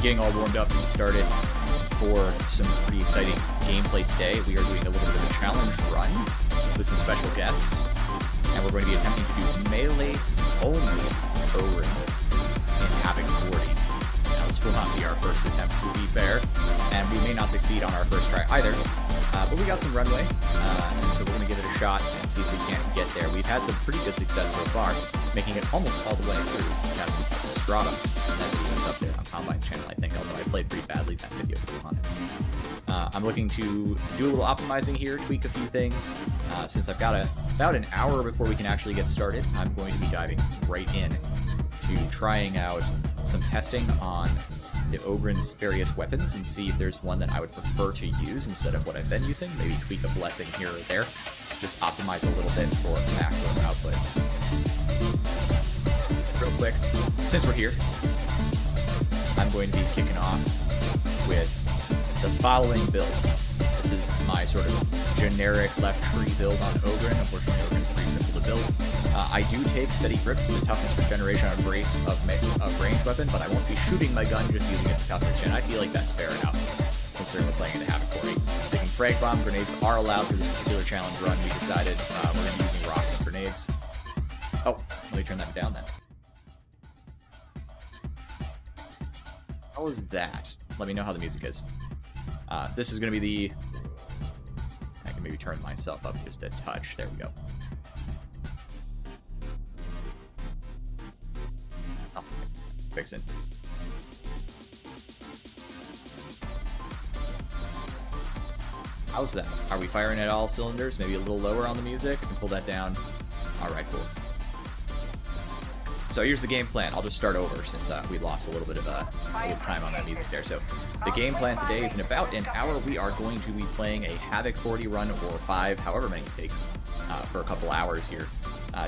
getting all warmed up and started for some pretty exciting gameplay today. We are doing a little bit of a challenge run with some special guests, and we're going to be attempting to do melee only Ogryn in Havoc 40. Now, this will not be our first attempt, to be fair, and we may not succeed on our first try either, but we got some runway, and so we're going to give it a shot and see if we can't get there. We've had some pretty good success so far, making it almost all the way through Strata. That video's up there on Combine's channel, I think, although I played pretty badly that video, to be honest. I'm looking to do a little optimizing here, tweak a few things. Since I've got about an hour before we can actually get started, I'm going to be diving right in to trying out some testing on the Ogryn's various weapons and see if there's one that I would prefer to use instead of what I've been using. Maybe tweak a blessing here or there. Just optimize a little bit for maximum output. Real quick, since we're here, I'm going to be kicking off with the following build. This is my sort of generic left tree build on Ogryn. Unfortunately, Ogryn's pretty simple to build. I do take steady grip for the toughness regeneration on brace of ranged weapon, but I won't be shooting my gun, just using it for toughness gen. I feel like that's fair enough, considering we're playing into Havoc 40. Taking frag bomb grenades are allowed for this particular challenge run. We decided we're going to be using rocks and grenades. Oh, let me turn that down then. How is that? Let me know how the music is. This is going to be the... I can maybe turn myself up just a touch. There we go. Oh, fixing. How's that? Are we firing at all cylinders? Maybe a little lower on the music? I can pull that down. Alright, cool. So here's the game plan. I'll just start over since we lost a little bit of time on that music there. So the game plan today is in about an hour we are going to be playing a Havoc 40 run or 5, however many it takes, for a couple hours here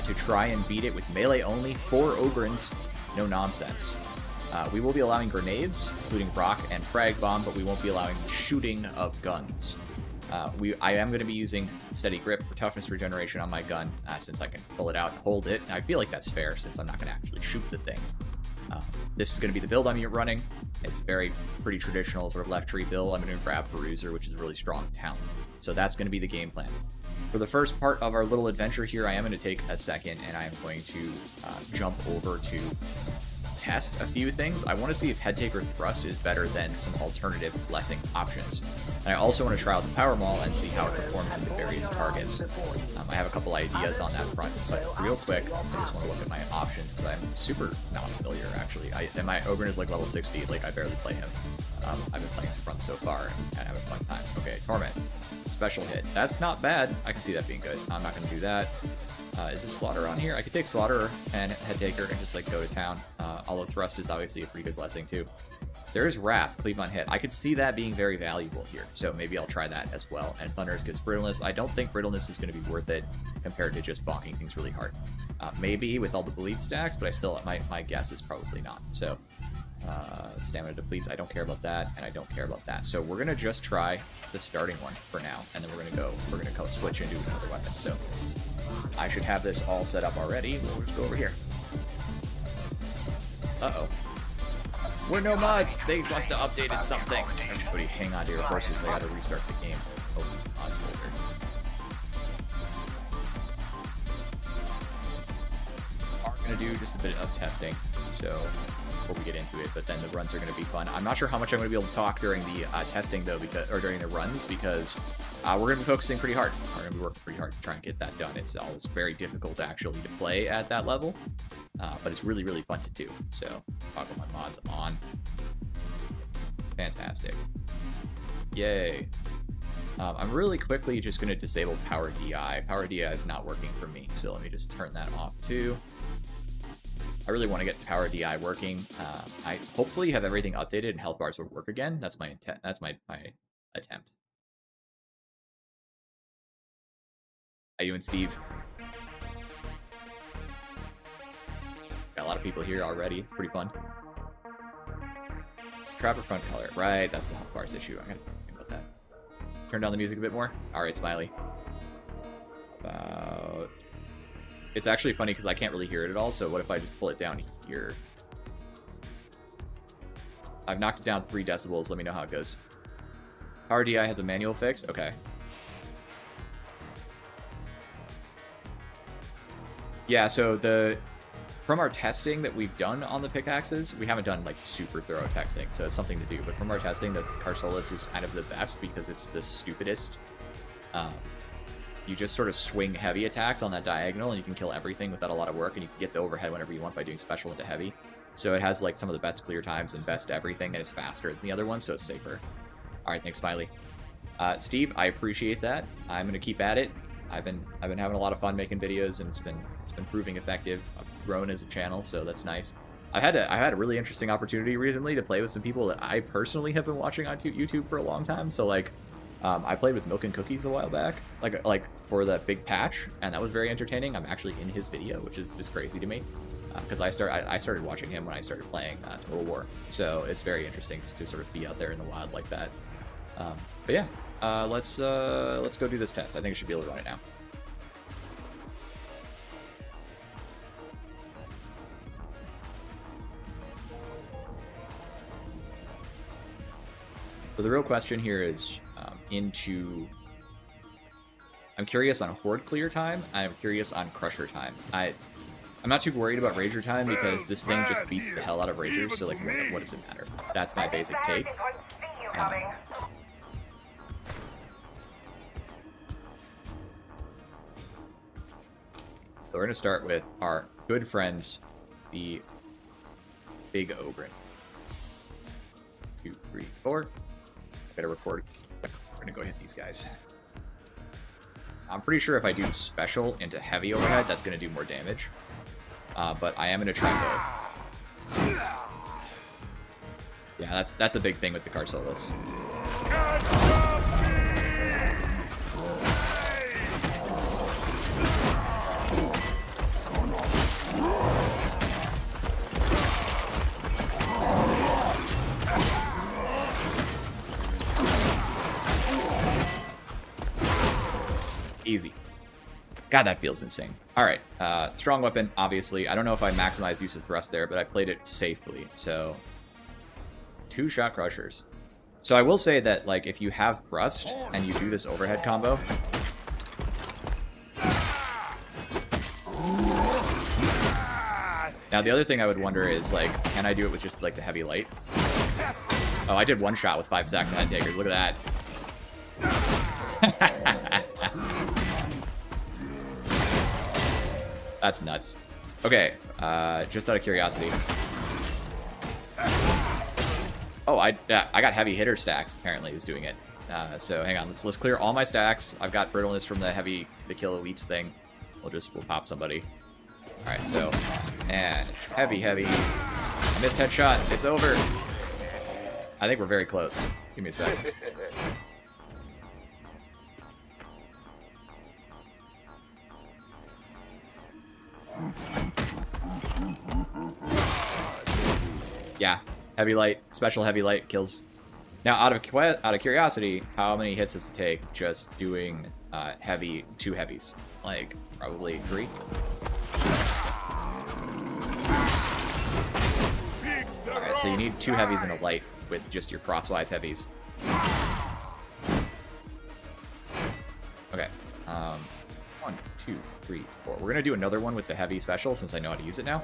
to try and beat it with melee only, 4 Ogryns, no nonsense. We will be allowing grenades, including rock and frag bomb, but we won't be allowing the shooting of guns. I am going to be using steady grip for toughness regeneration on my gun, since I can pull it out and hold it. And I feel like that's fair, since I'm not going to actually shoot the thing. This is going to be the build I'm running. It's very pretty traditional sort of left tree build. I'm going to grab Peruser, which is a really strong talent. So that's going to be the game plan. For the first part of our little adventure here, I am going to take a second, and I am going to jump over to test a few things. I want to see if Head Taker Thrust is better than some alternative blessing options. And I also want to try out the Power Maul and see how it performs into various targets. I have a couple ideas on that front, but real quick, I just want to look at my options because I'm super not familiar, actually. And my Ogryn is like level 60, like I barely play him. I've been playing some fronts so far and having a fun time. Okay, Torment. Special hit. That's not bad. I can see that being good. I'm not going to do that. Is this Slaughter on here? I could take Slaughter and Head Taker and just like go to town. Although Thrust is obviously a pretty good blessing too. There is Wrath, Cleave on Hit. I could see that being very valuable here, so maybe I'll try that as well. And Thunderous gets Brittleness. I don't think Brittleness is going to be worth it compared to just bonking things really hard. Maybe with all the bleed stacks, but I still, my guess is probably not. So stamina depletes. I don't care about that, and I don't care about that. So we're gonna just try the starting one for now, and then we're gonna go switch into another weapon. So I should have this all set up already. We'll just go over here. Uh-oh. We're no mods. They must have updated something. Everybody hang on to your horses. I gotta restart the game. Open mods folder. We're gonna do just a bit of testing, so before we get into it, but then the runs are going to be fun. I'm not sure how much I'm going to be able to talk during the testing though, during the runs, because we're going to be focusing pretty hard. We're going to be working pretty hard to try and get that done. It's very difficult actually to play at that level, but it's really, really fun to do. So toggle my mods on. Fantastic. Yay. I'm really quickly just going to disable Power DI. Power DI is not working for me, so let me just turn that off too. I really want to get Power DI working. I hopefully have everything updated and health bars will work again. That's my intent. That's my attempt. How you and Steve? Got a lot of people here already. It's pretty fun. Trapper front color. Right, that's the health bars issue. I gotta think about that. Turn down the music a bit more. All right, Smiley. About... It's actually funny because I can't really hear it at all, so what if I just pull it down here? I've knocked it down 3 decibels. Let me know how it goes. Power DI has a manual fix? Okay. Yeah, so from our testing that we've done on the pickaxes, we haven't done like super thorough testing, so it's something to do. But from our testing, the Carsolus is kind of the best because it's the stupidest. You just sort of swing heavy attacks on that diagonal, and you can kill everything without a lot of work, and you can get the overhead whenever you want by doing special into heavy. So it has like some of the best clear times and best everything, and it's faster than the other one, so it's safer. All right, thanks, Smiley. Steve, I appreciate that. I'm gonna keep at it. I've been having a lot of fun making videos, and it's been proving effective. I've grown as a channel, so that's nice. I've had a really interesting opportunity recently to play with some people that I personally have been watching on YouTube for a long time. So like, I played with Milk and Cookies a while back, like for that big patch, and that was very entertaining. I'm actually in his video, which is just crazy to me, because I started watching him when I started playing Total War. So it's very interesting just to sort of be out there in the wild like that. But yeah, let's go do this test. I think I should be able to run it now. So the real question here is I'm curious on Horde clear time. I'm curious on Crusher time. I'm not too worried about Rager time because this thing just beats the hell out of Ragers, so like, what does it matter? That's my basic take. So we're going to start with our good friends, the Big Ogryn. 2, 3, 4. Gotta record. We're gonna go hit these guys. I'm pretty sure if I do special into heavy overhead, that's gonna do more damage. But I am gonna try both. Yeah, that's a big thing with the Carsolus. Easy. God, that feels insane. All right, strong weapon, obviously. I don't know if I maximized use of thrust there, but I played it safely. So 2-shot crushers. So I will say that, like, if you have thrust and you do this overhead combo, now the other thing I would wonder is, like, can I do it with just like the heavy light? Oh, I did 1 shot with 5 stacks of head takers. Look at that. That's nuts. Okay, just out of curiosity. Oh, I got heavy hitter stacks. Apparently, is doing it. So hang on, let's clear all my stacks. I've got brittleness from the kill elites thing. We'll pop somebody. All right, so and heavy. I missed headshot. It's over. I think we're very close. Give me a sec. Yeah, heavy light, special heavy light kills. Now, out of curiosity, how many hits does it take just doing 2 heavies? Like, probably 3. Alright, so you need 2 heavies and a light with just your crosswise heavies. Okay, 1, 2, 3, 4. We're gonna do another one with the heavy special since I know how to use it now.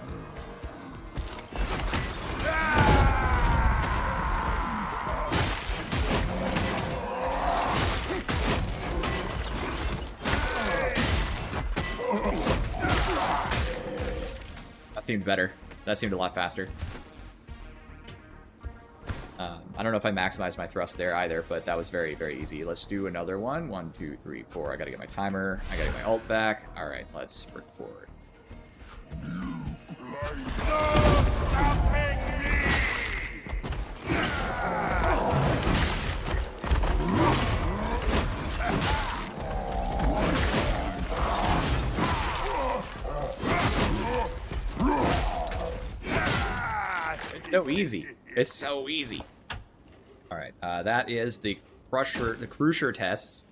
That seemed better. That seemed a lot faster. I don't know if I maximized my thrust there either, but that was very, very easy. Let's do another one. 1, 2, 3, 4. I gotta get my timer. I gotta get my ult back. All right, let's record. It's so easy. It's so easy. All right, that is the Crusher tests.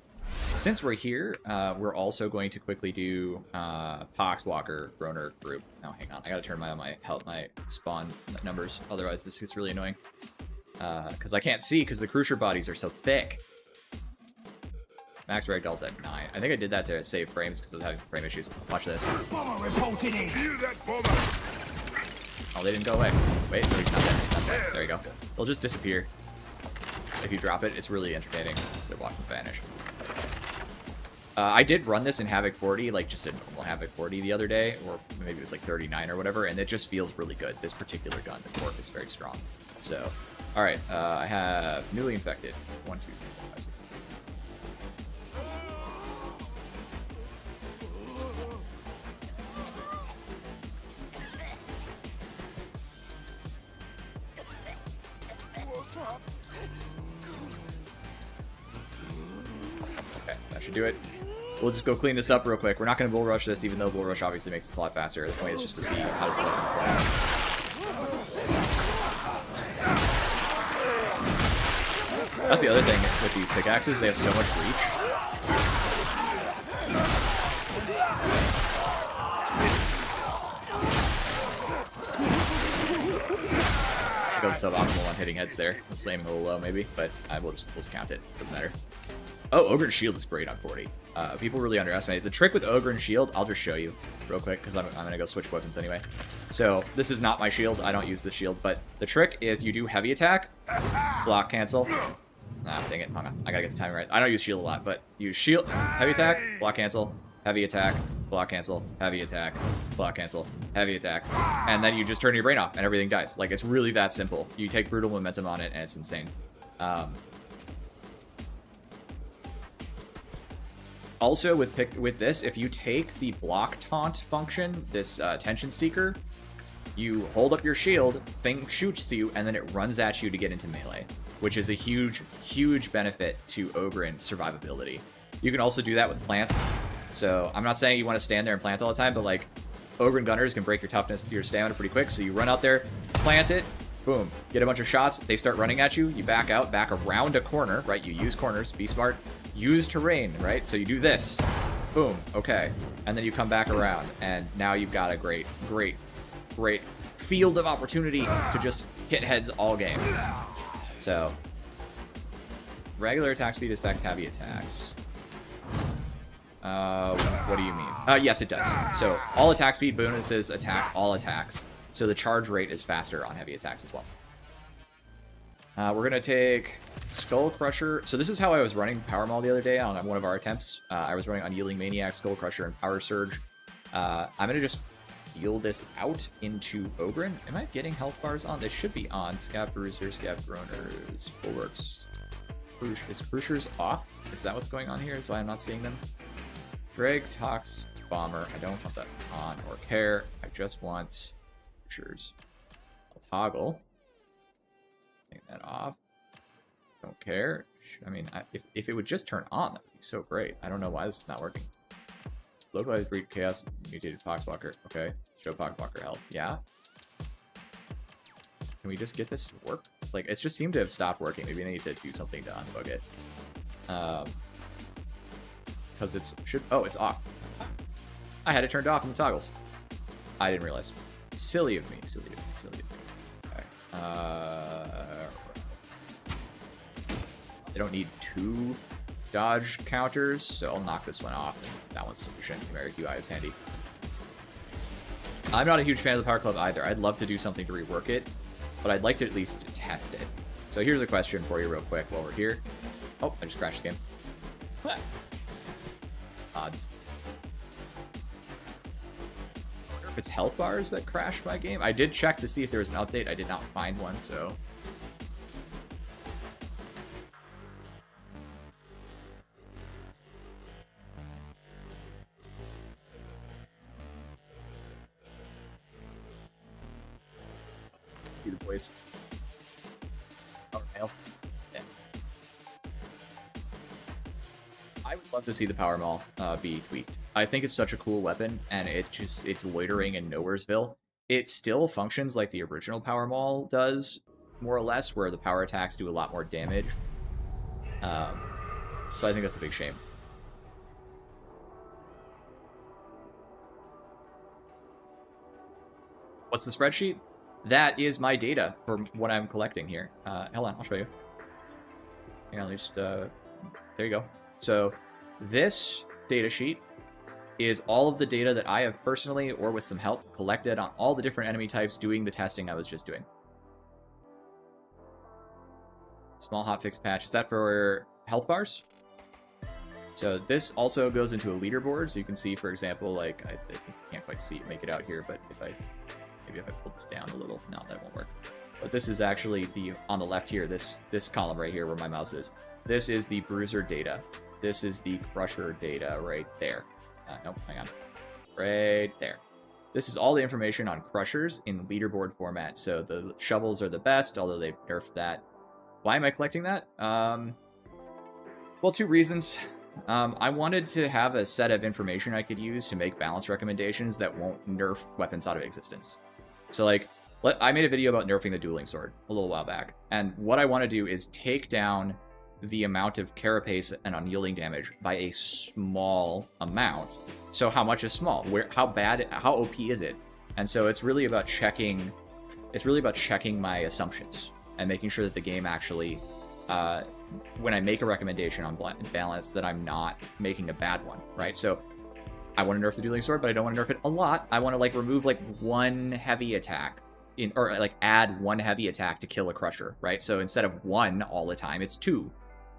Since we're here, we're also going to quickly do Poxwalker Groner group. Oh, hang on, I gotta turn my spawn numbers, otherwise this gets really annoying. Because I can't see because the Crucier bodies are so thick. Max Ragdoll's at 9. I think I did that to save frames because I was having some frame issues. Watch this. Bomber reported in. Oh, they didn't go away. Wait, no, he's not dead. That's right. There you go. They'll just disappear. If you drop it, it's really entertaining. So they watch them vanish. I did run this in Havoc 40, like just a normal Havoc 40 the other day, or maybe it was like 39 or whatever, and it just feels really good. This particular gun, the torque is very strong. So, all right, I have newly infected. 1, 2, 3, 4, 5, 6, 7. Okay, that should do it. We'll just go clean this up real quick. We're not going to bull rush this, even though bull rush obviously makes this a lot faster. The point is just to see how to select and play. That's the other thing with these pickaxes. They have so much reach. I go suboptimal on hitting heads there. Let's aim a little low maybe, but we'll just count it. Doesn't matter. Oh, Ogryn's shield is great on 40. People really underestimate it. The trick with Ogryn's shield, I'll just show you real quick because I'm going to go switch weapons anyway. So this is not my shield. I don't use this shield, but the trick is you do heavy attack, block cancel. Ah, dang it. Hang on. I got to get the timing right. I don't use shield a lot, but use shield, heavy attack, block cancel, heavy attack, block cancel, heavy attack, block cancel, heavy attack. And then you just turn your brain off and everything dies. Like, it's really that simple. You take brutal momentum on it and it's insane. Also, with this, if you take the block taunt function, this tension seeker, you hold up your shield, thing shoots you, and then it runs at you to get into melee, which is a huge, huge benefit to Ogryn's survivability. You can also do that with plants. So I'm not saying you want to stand there and plant all the time, but like Ogryn gunners can break your toughness, your stamina pretty quick. So you run out there, plant it, boom, get a bunch of shots. They start running at you. You back out, back around a corner, right? You use corners, be smart. Use terrain, right? So you do this, boom, okay, and then you come back around, and now you've got a great, great, great field of opportunity to just hit heads all game. So regular attack speed is back to heavy attacks. What do you mean? Yes, it does. So all attack speed bonuses attack all attacks. So the charge rate is faster on heavy attacks as well. We're going to take Skull Crusher. So this is how I was running Power Maul the other day on one of our attempts. I was running Unyielding Maniac, Skull Crusher, and Power Surge. I'm going to just heal this out into Ogryn. Am I getting health bars on? They should be on. Scab Bruiser, Scab Groaners, Bulwarks. Is Cruciers off? Is that what's going on here? Is why I'm not seeing them? Drag, Tox, Bomber. I don't want that on or care. I just want Cruciers. I'll toggle. Take that off. Don't care. I mean, if it would just turn on, that would be so great. I don't know why this is not working. Localized Breed Chaos, Mutated Poxwalker. Okay. Show Poxwalker health. Yeah. Can we just get this to work? Like, it's just seemed to have stopped working. Maybe I need to do something to unbug it. Because it's it's off. I had it turned off in the toggles. I didn't realize. Silly of me. Silly of me. Silly of me. Okay. They don't need 2 dodge counters, so I'll knock this one off. That one's sufficient. American UI is handy. I'm not a huge fan of the Power Club either. I'd love to do something to rework it, but I'd like to at least test it. So here's a question for you real quick while we're here. Oh, I just crashed the game. Odds. I wonder if it's health bars that crashed my game. I did check to see if there was an update. I did not find one, so... See the boys. Power mail. Yeah. I would love to see the Power Maul be tweaked. I think it's such a cool weapon, and it's loitering in Nowheresville. It still functions like the original Power Maul does, more or less, where the power attacks do a lot more damage. So I think that's a big shame. What's the spreadsheet? that is my data for what I'm collecting here. Hold on, I'll show you. Here, let me just, there you go. So this data sheet is all of the data that I have personally or with some help collected on all the different enemy types doing the testing I was just doing. Small hotfix patch. Is that for health bars? So this also goes into a leaderboard. So you can see, for example, like, I can't quite make it out here, but maybe if I pull this down a little, no, that won't work. But this is actually on the left here, this column right here where my mouse is. This is the bruiser data. This is the crusher data right there. Nope, hang on. Right there. This is all the information on crushers in leaderboard format. So the shovels are the best, although they've nerfed that. Why am I collecting that? Well, two reasons. I wanted to have a set of information I could use to make balance recommendations that won't nerf weapons out of existence. So, like, I made a video about nerfing the dueling sword a little while back. And what I want to do is take down the amount of carapace and unyielding damage by a small amount. So how much is small? How OP is it? And so it's really about checking my assumptions and making sure that the game actually, when I make a recommendation on balance, that I'm not making a bad one, right? So I want to nerf the dueling sword, but I don't want to nerf it a lot. I want to like remove like one heavy attack or like add one heavy attack to kill a crusher, right? So instead of one all the time, it's 2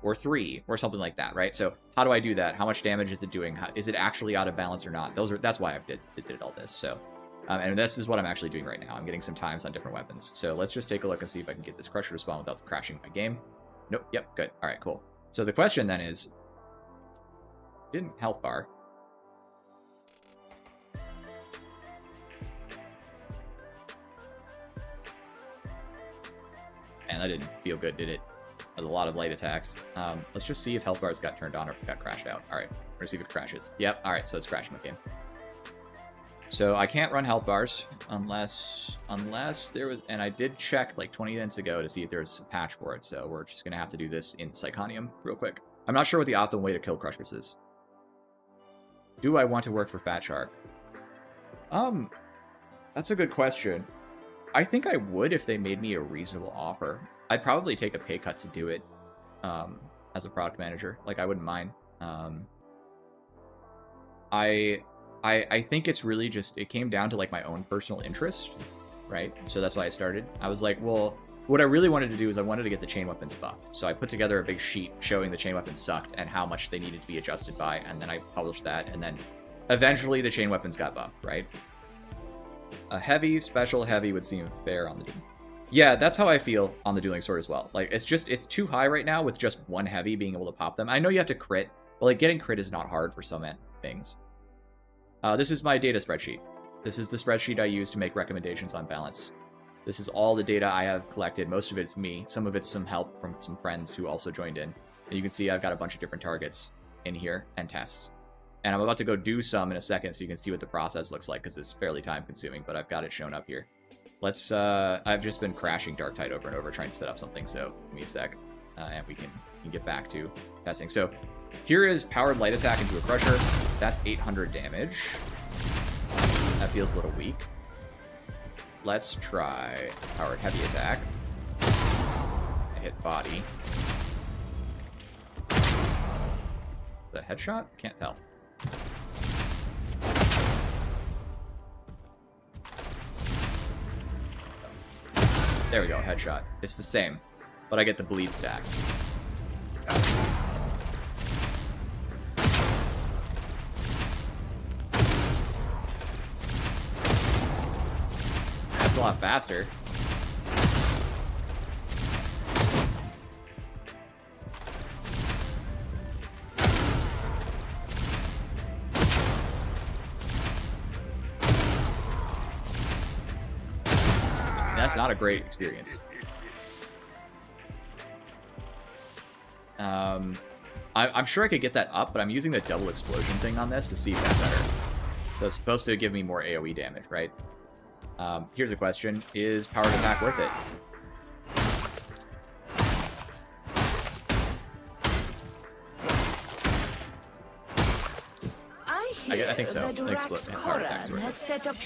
or 3 or something like that, right? So how do I do that? How much damage is it doing? Is it actually out of balance or not? That's why I did all this. So, and this is what I'm actually doing right now. I'm getting some times on different weapons. So let's just take a look and see if I can get this crusher to spawn without crashing my game. Nope. Yep. Good. All right. Cool. So the question then is, didn't health bar. And that didn't feel good, did it? A lot of light attacks. Let's just see if health bars got turned on or got crashed out. All right, we're gonna see if it crashes. Yep. All right, so it's crashing my game. So I can't run health bars unless there was, and I did check like 20 minutes ago to see if there's a patch for it. So we're just gonna have to do this in Psychonium real quick. I'm not sure what the optimal way to kill crushers is. Do I want to work for Fat Shark? That's a good question. I think I would if they made me a reasonable offer. I'd probably take a pay cut to do it as a product manager. Like, I wouldn't mind. I think it's really just, it came down to like my own personal interest, right? So that's why I started. I was like, well, what I really wanted to do is I wanted to get the chain weapons buffed. So I put together a big sheet showing the chain weapons sucked and how much they needed to be adjusted by, and then I published that, and then eventually the chain weapons got buffed, right? A heavy, special heavy would seem fair on the dueling. Yeah, that's how I feel on the dueling sword as well. Like, it's too high right now with just one heavy being able to pop them. I know you have to crit, but like getting crit is not hard for some things. This is my data spreadsheet. This is the spreadsheet I use to make recommendations on balance. This is all the data I have collected. Most of it's me. Some of it's some help from some friends who also joined in. And you can see I've got a bunch of different targets in here and tests. And I'm about to go do some in a second so you can see what the process looks like because it's fairly time consuming, but I've got it shown up here. Let's, I've just been crashing Darktide over and over trying to set up something, so give me a sec, and we can get back to testing. So here is powered light attack into a crusher. That's 800 damage. That feels a little weak. Let's try powered heavy attack. I hit body. Is that a headshot? Can't tell. There we go, headshot. It's the same, but I get the bleed stacks. That's a lot faster. That's not a great experience. I'm sure I could get that up, but I'm using the double explosion thing on this to see if that's better. So it's supposed to give me more AoE damage, right? Here's a question. Is powered attack worth it? I think so. I think split power attacks work.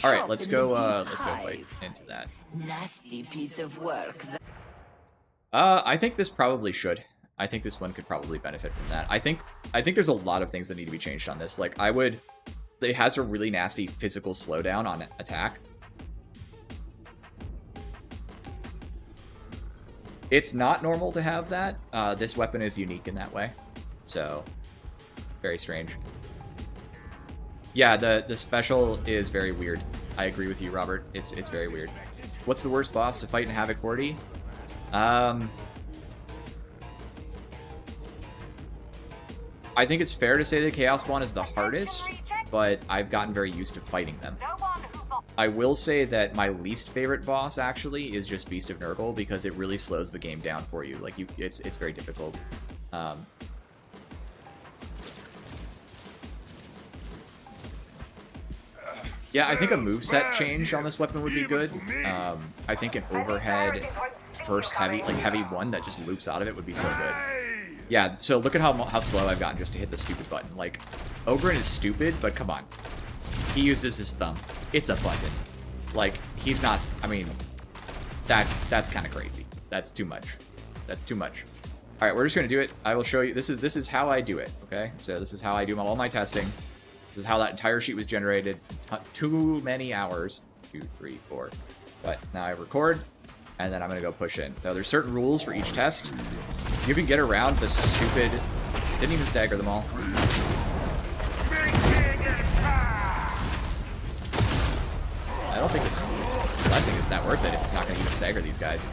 All right, let's go fight into that. Nasty piece of work. I think this probably should. I think this one could probably benefit from that. I think there's a lot of things that need to be changed on this. Like, it has a really nasty physical slowdown on attack. It's not normal to have that. This weapon is unique in that way. So, very strange. Yeah, the special is very weird. I agree with you, Robert. It's very weird. What's the worst boss to fight in Havoc 40? I think it's fair to say that Chaos Spawn is the hardest, but I've gotten very used to fighting them. I will say that my least favorite boss, actually, is just Beast of Nurgle, because it really slows the game down for you. Like, it's very difficult. Yeah, I think a moveset change on this weapon would be good. I think an overhead first heavy one that just loops out of it would be so good. Yeah, so look at how slow I've gotten just to hit the stupid button. Like, Ogryn is stupid, but come on. He uses his thumb. It's a button. Like, he's not, I mean, that's kind of crazy. That's too much. That's too much. All right, we're just going to do it. I will show you. This is how I do it, okay? So this is how I do all my testing. This is how that entire sheet was generated. Too many hours. 2, 3, 4. But now I record, and then I'm going to go push in. So there's certain rules for each test. You can get around the stupid... Didn't even stagger them all. I don't think this blessing is that worth it if it's not going to even stagger these guys.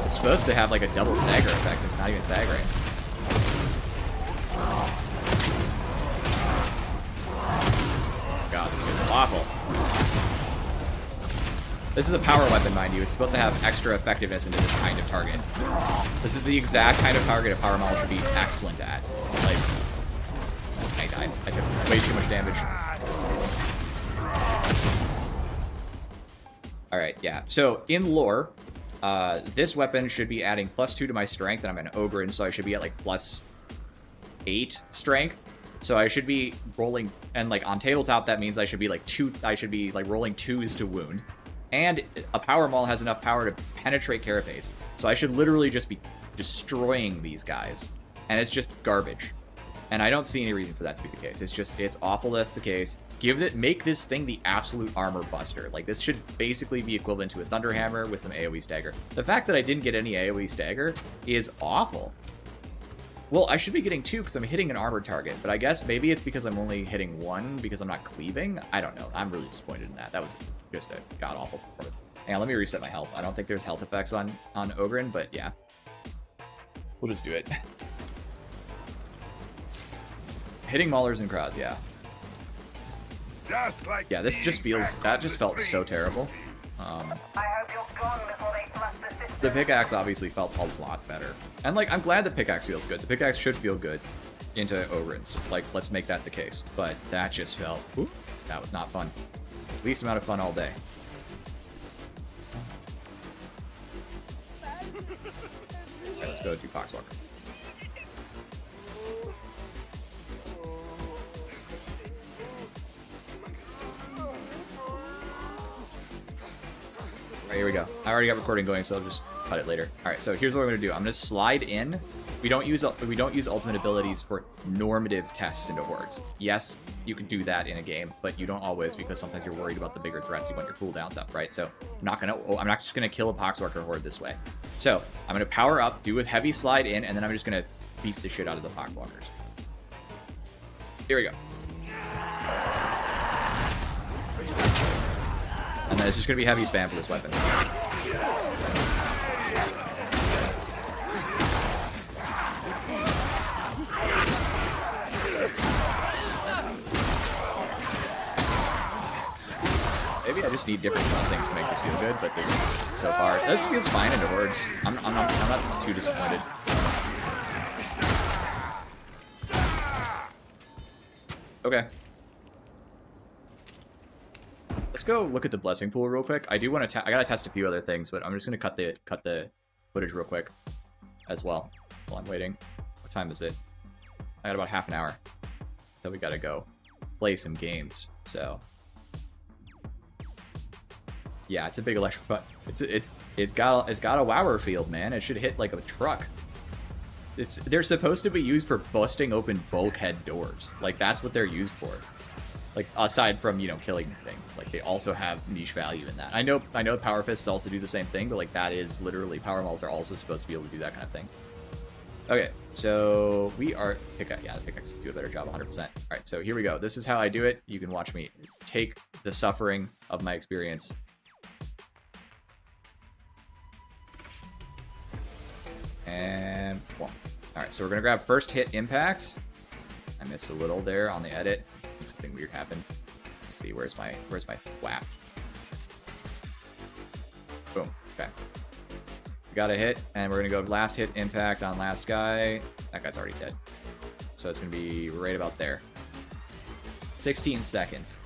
It's supposed to have like a double stagger effect. It's not even staggering. God, this feels awful. This is a power weapon, mind you. It's supposed to have extra effectiveness into this kind of target. This is the exact kind of target a power model should be excellent at. Like, I died. I took way too much damage. Alright, yeah. So, in lore, this weapon should be adding +2 to my strength, and I'm an Ogryn, so I should be at, like, +8 strength. So I should be rolling, and, like, on tabletop, that means I should be, like, rolling 2s to wound. And a power maul has enough power to penetrate carapace. So I should literally just be destroying these guys. And it's just garbage. And I don't see any reason for that to be the case. It's awful that's the case. Make this thing the absolute armor buster. Like, this should basically be equivalent to a Thunderhammer with some AoE stagger. The fact that I didn't get any AoE stagger is awful. Well, I should be getting 2 because I'm hitting an armored target, but I guess maybe it's because I'm only hitting 1 because I'm not cleaving. I don't know. I'm really disappointed in that. That was just a god-awful performance. Hang on, let me reset my health. I don't think there's health effects on Ogryn, but yeah. We'll just do it. Hitting Maulers and Crows, yeah. Yeah, this just feels... That just felt so terrible. The pickaxe obviously felt a lot better. And, like, I'm glad the pickaxe feels good. The pickaxe should feel good into Ogryn's. Like, let's make that the case. But that just felt... Ooh, that was not fun. Least amount of fun all day. Alright, let's go to Poxwalker. Alright, here we go. I already got recording going, so I'll just cut it later. Alright, so here's what we're going to do. I'm going to slide in. We don't use ultimate abilities for normative tests into hordes. Yes, you can do that in a game, but you don't always, because sometimes you're worried about the bigger threats. You want your cooldowns up, right? So I'm not just gonna kill a Poxwalker horde this way. So I'm gonna power up, do a heavy slide in, and then I'm just gonna beat the shit out of the Poxwalkers. Here we go. And then it's just gonna be heavy spam for this weapon. Maybe I just need different blessings to make this feel good, but this, so far, this feels fine into hordes. I'm not too disappointed. Okay. Let's go look at the blessing pool real quick. I do want to. I gotta test a few other things, but I'm just gonna cut the footage real quick, as well, while I'm waiting. What time is it? I got about half an hour. So we gotta go. play some games. So yeah, it's a big electric. It's got a wower field, man. It should hit like a truck. They're supposed to be used for busting open bulkhead doors. Like that's what they're used for. Like aside from, you know, killing things, like they also have niche value in that. I know power fists also do the same thing, but like that is literally power mauls are also supposed to be able to do that kind of thing. Okay, so we are yeah, the pickaxes do a better job 100%. All right, so here we go. This is how I do it. You can watch me take the suffering of my experience. And well, all right, so we're gonna grab first hit impact. I missed a little there on the edit. Something weird happened. Let's see, where's my whap? Boom. Okay. We got a hit, and we're gonna go last hit impact on last guy. That guy's already dead. So it's gonna be right about there. 16 seconds.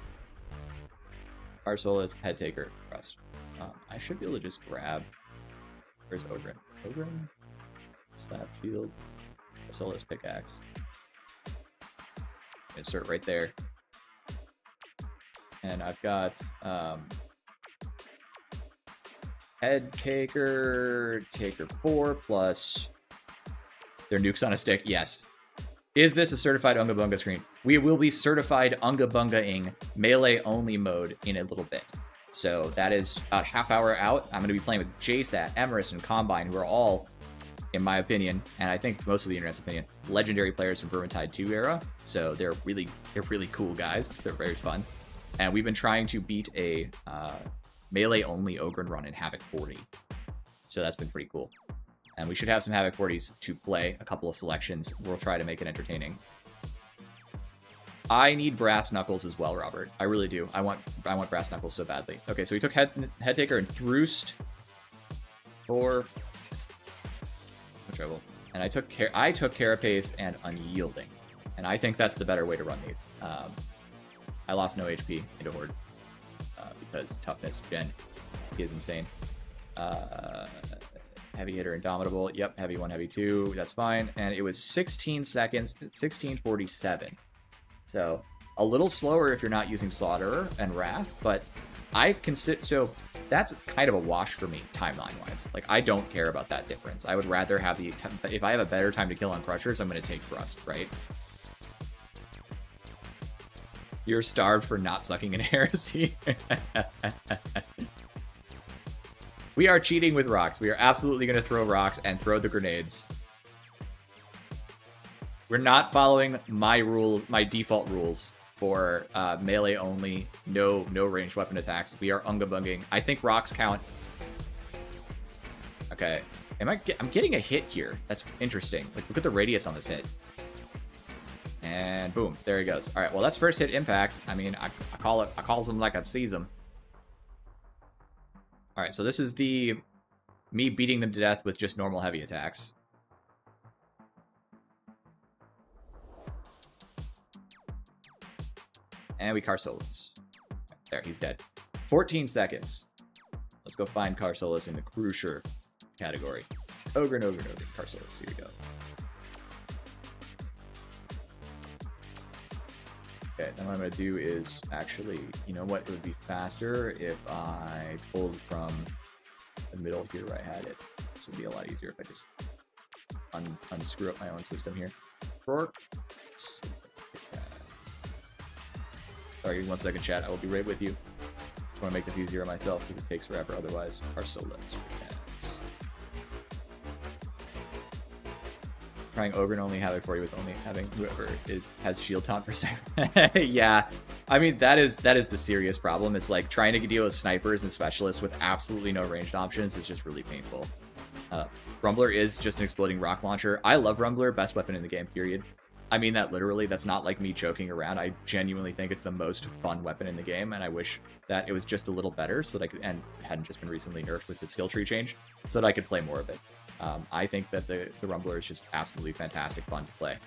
Arsolis, head taker, rust. I should be able to just grab. Where's Ogryn? Ogryn? Slap shield. Arsolis pickaxe. Insert right there. And I've got head taker 4 plus their nukes on a stick. Yes. Is this a certified Unga Bunga screen? We will be certified Unga Bunga-ing melee only mode in a little bit. So that is about half hour out. I'm going to be playing with JSAT, Emerus, and Combine, who are all, in my opinion, and I think most of the internet's opinion, legendary players from Vermintide 2 era. So they're really cool guys. They're very fun. And we've been trying to beat a melee-only Ogryn run in Havoc 40. So that's been pretty cool. And we should have some Havoc 40s to play, a couple of selections. We'll try to make it entertaining. I need brass knuckles as well, Robert. I really do. I want brass knuckles so badly. Okay, so we took head taker and Thrust for no trouble. And I took Carapace and Unyielding. And I think that's the better way to run these. I lost no HP into Horde because toughness gen is insane. Heavy hitter, Indomitable. Yep, heavy 1, heavy 2. That's fine. And it was 16 seconds, 16:47. So a little slower if you're not using Slaughterer and Wrath, but I consider so that's kind of a wash for me timeline-wise. Like I don't care about that difference. I would rather have the if I have a better time to kill on Crushers, I'm going to take Thrust, right? You're starved for not sucking in heresy. We are cheating with rocks. We are absolutely going to throw rocks and throw the grenades. We're not following my default rules for melee only, no ranged weapon attacks. We are Unga Bunging. I think rocks count. Okay, I'm getting a hit here. That's interesting. Like look at the radius on this hit. And boom, there he goes. All right, well that's first hit impact. I mean, I calls them like I sees them. All right, so this is me beating them to death with just normal heavy attacks. And we Carsolis. There, he's dead. 14 seconds. Let's go find Carsolis in the Crucier category. Ogryn, Carsolis. Here we go. Okay, then what I'm going to do is actually, you know what? It would be faster if I pulled from the middle here where I had it. This would be a lot easier if I just unscrew up my own system here. Sorry, 1 second, chat. I will be right with you. Just want to make this easier on myself because it takes forever otherwise. Carsolis. Trying Ogryn only Havoc for you with only having whoever has shield taunt percent. Yeah, I mean that is the serious problem. It's like trying to deal with snipers and specialists with absolutely no ranged options is just really painful. Rumbler is just an exploding rock launcher. I love Rumbler, best weapon in the game, period. I mean that literally. That's not like me joking around. I genuinely think it's the most fun weapon in the game, and I wish that it was just a little better so that I could, and hadn't just been recently nerfed with the skill tree change, so that I could play more of it. I think that the Rumbler is just absolutely fantastic fun to play.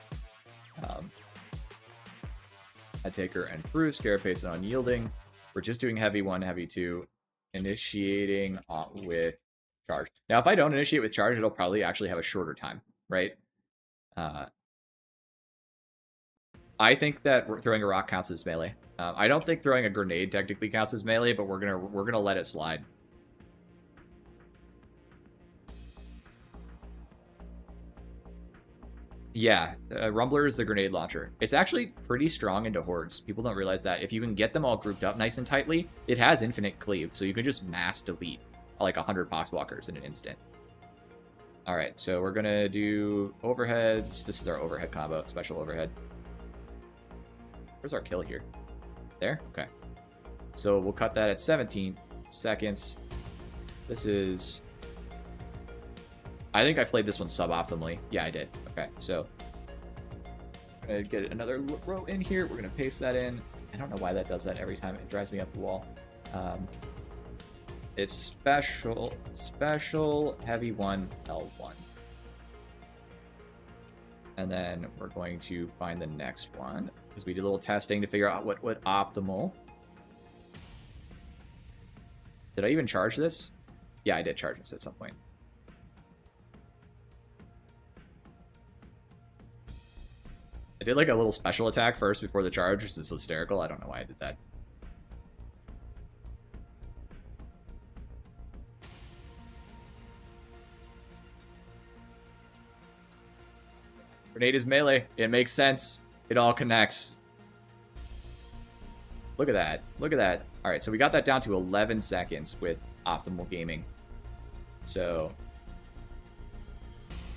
Head taker and Bruce, Carapace and Unyielding. We're just doing heavy 1, heavy 2, initiating with charge. Now, if I don't initiate with charge, it'll probably actually have a shorter time, right? I think that throwing a rock counts as melee. I don't think throwing a grenade technically counts as melee, but we're gonna let it slide. Yeah, Rumbler is the grenade launcher. It's actually pretty strong into hordes. People don't realize that. If you can get them all grouped up nice and tightly, it has infinite cleave, so you can just mass delete like 100 poxwalkers in an instant. All right, so we're gonna do overheads. This is our overhead combo, special overhead. Where's our kill here? There? Okay. So we'll cut that at 17 seconds. This is... I think I played this one suboptimally. Yeah, I did. Okay, so I'm going to get another row in here. We're going to paste that in. I don't know why that does that every time. It drives me up the wall. It's special, heavy 1, L1. And then we're going to find the next one, because we did a little testing to figure out what optimal. Did I even charge this? Yeah, I did charge this at some point. I did like a little special attack first before the charge, which is hysterical. I don't know why I did that. Grenade is melee. It makes sense. It all connects. Look at that. Look at that. All right, so we got that down to 11 seconds with optimal gaming. So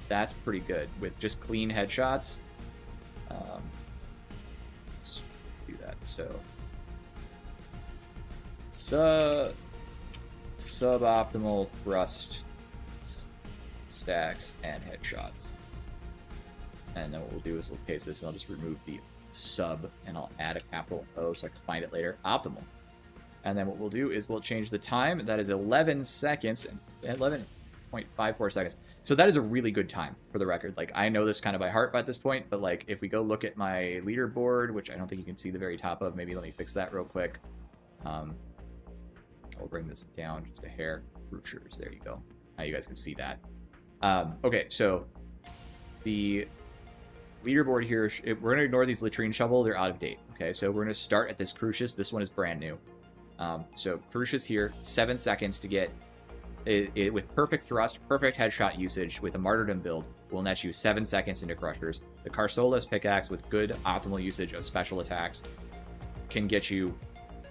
that's pretty good with just clean headshots. Let's do that. So suboptimal thrust stacks and headshots. And then what we'll do is we'll paste this and I'll just remove the sub and I'll add a capital O so I can find it later. Optimal. And then what we'll do is we'll change the time. That is 11 seconds, 11.54 seconds. So that is a really good time, for the record. Like, I know this kind of by heart at this point, but like, if we go look at my leaderboard, which I don't think you can see the very top of, maybe let me fix that real quick. I'll bring this down just a hair. Cruciers, there you go. Now you guys can see that. Okay, so the leaderboard here, we're going to ignore these latrine shovel. They're out of date. Okay, so we're going to start at this Crucius. This one is brand new. So Crucius here, 7 seconds to get it with perfect thrust, perfect headshot usage with a martyrdom build will net you 7 seconds into crushers. The Carsolas pickaxe with good optimal usage of special attacks can get you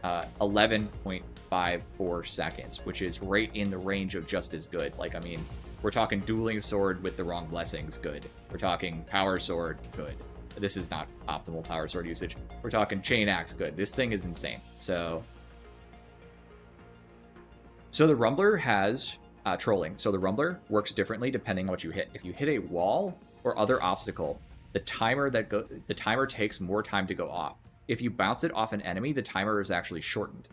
11.54 seconds, which is right in the range of just as good. Like, I mean, we're talking dueling sword with the wrong blessings, good. We're talking power sword, good. This is not optimal power sword usage. We're talking chain axe, good. This thing is insane. So the Rumbler has trolling. So the Rumbler works differently depending on what you hit. If you hit a wall or other obstacle, the timer takes more time to go off. If you bounce it off an enemy, the timer is actually shortened.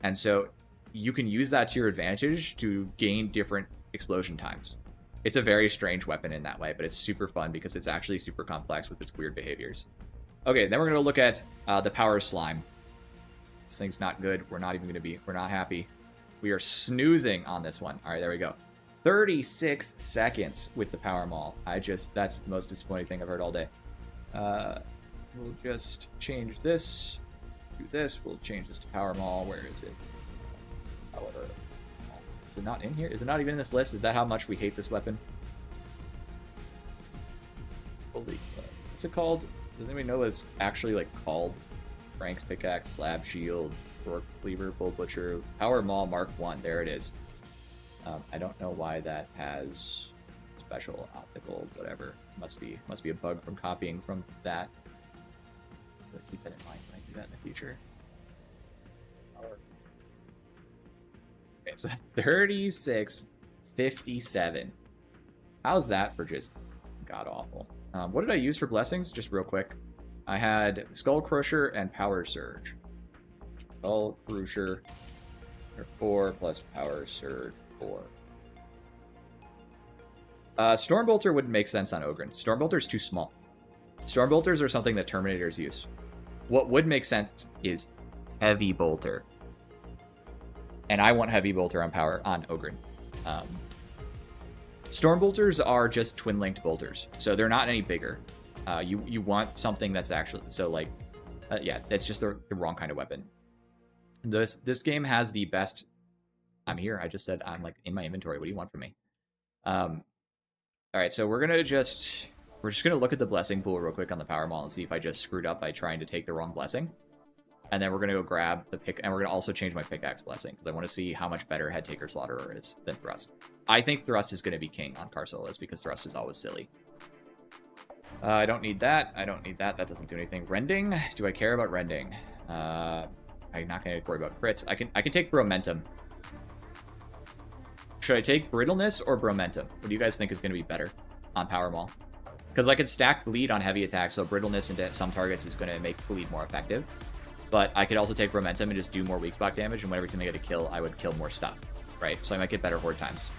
And so you can use that to your advantage to gain different explosion times. It's a very strange weapon in that way, but it's super fun because it's actually super complex with its weird behaviors. Okay, then we're going to look at the power slime. This thing's not good. We're not happy. We are snoozing on this one. All right, there we go. 36 seconds with the power maul. That's the most disappointing thing I've heard all day. We'll just change this. Do this. We'll change this to power maul. Where is it? However, is it not in here? Is it not even in this list? Is that how much we hate this weapon? Holy, what's it called? Does anybody know what it's actually like called? Frank's pickaxe, slab shield, Torque cleaver, bull butcher, power maul Mark 1. There it is. I don't know why that has special optical whatever. Must be a bug from copying from that. But keep that in mind when I do that in the future. Okay, so 36.57. How's that for just god awful? What did I use for blessings? Just real quick. I had Skull Crusher and Power Surge. Skull Crusher 4 plus Power Surge 4. Stormbolter wouldn't make sense on Ogryn. Stormbolter's too small. Stormbolters are something that Terminators use. What would make sense is Heavy Bolter. And I want Heavy Bolter on Ogryn. Stormbolters are just twin-linked bolters, so they're not any bigger. You want something that's actually so like yeah, it's just the wrong kind of weapon. This game has the best. I'm here. I just said I'm like in my inventory. What do you want from me? All right, so we're just gonna look at the blessing pool real quick on the power mall and see if I just screwed up by trying to take the wrong blessing. And then we're gonna go grab the pick, and we're gonna also change my pickaxe blessing because I want to see how much better Head Taker Slaughterer is than Thrust. I think Thrust is gonna be king on Carsolas because Thrust is always silly. I don't need that. I don't need that. That doesn't do anything. Rending? Do I care about rending? I'm not gonna worry about crits. I can take Bromentum. Should I take Brittleness or Bromentum? What do you guys think is going to be better on Power Maul? Because I could stack Bleed on heavy attacks, so Brittleness into some targets is going to make Bleed more effective. But I could also take Bromentum and just do more weak spot damage, and whenever time I get a kill, I would kill more stuff, right? So I might get better horde times.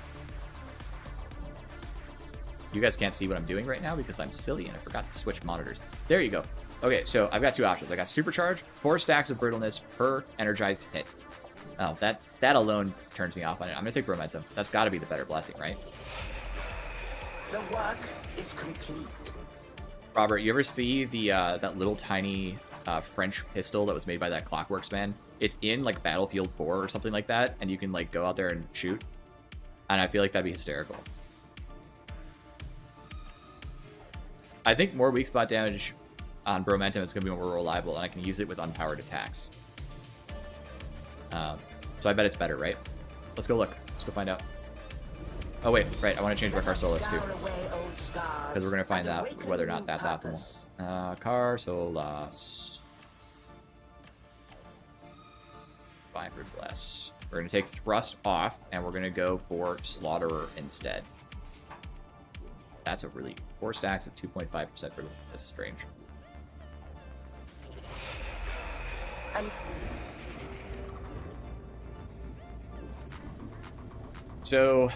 You guys can't see what I'm doing right now because I'm silly and I forgot to switch monitors. There you go. Okay, so I've got two options. I got Supercharge, 4 stacks of Brittleness per energized hit. Oh, that alone turns me off on it. I'm gonna take Bromentum. That's got to be the better blessing, right? The work is complete. Robert, you ever see the that little tiny French pistol that was made by that Clockworks man? It's in like Battlefield 4 or something like that, and you can like go out there and shoot. And I feel like that'd be hysterical. I think more weak spot damage on Bromentum is gonna be more reliable, and I can use it with unpowered attacks. So I bet it's better, right? Let's go look. Let's go find out. Oh, wait. Right. I want to change my Carsolas, too. Because we're going to find out whether or not that's optimal. Carsolas. Fine for Bless. We're going to take Thrust off, and we're going to go for Slaughterer instead. That's a really... 4 stacks at 2.5% for this. That's strange. So,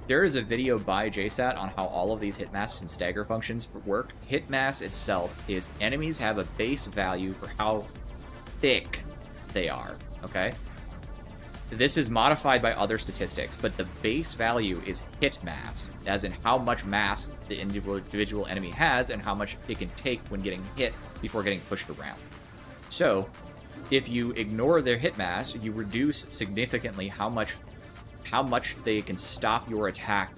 there is a video by JSAT on how all of these hit masks and stagger functions work. Hit mass itself is enemies have a base value for how thick they are, okay? This is modified by other statistics, but the base value is hit mass, as in how much mass the individual enemy has and how much it can take when getting hit before getting pushed around. So, if you ignore their hit mass, you reduce significantly how much they can stop your attack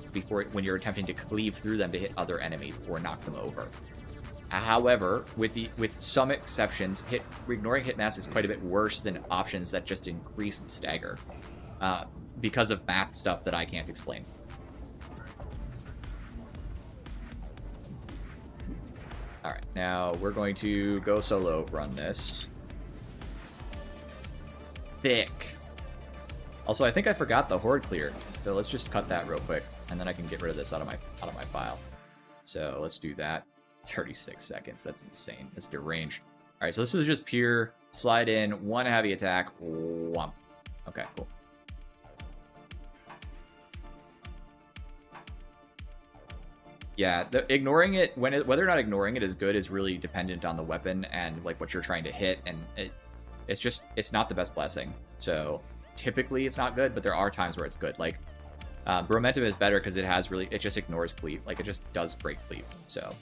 when you're attempting to cleave through them to hit other enemies or knock them over. However, with some exceptions, ignoring hit mass is quite a bit worse than options that just increase stagger because of math stuff that I can't explain. All right, now we're going to go solo run this. Thick. Also, I think I forgot the horde clear, so let's just cut that real quick, and then I can get rid of this out of my file. So let's do that. 36 seconds. That's insane. That's deranged. All right, so this is just pure slide in, 1 heavy attack, whomp. Okay, cool. Yeah, ignoring it whether or not ignoring it is good is really dependent on the weapon and like what you're trying to hit, and it's not the best blessing. So typically it's not good, but there are times where it's good. Like Bromentum is better because it just ignores cleave. Like it just does break cleave. So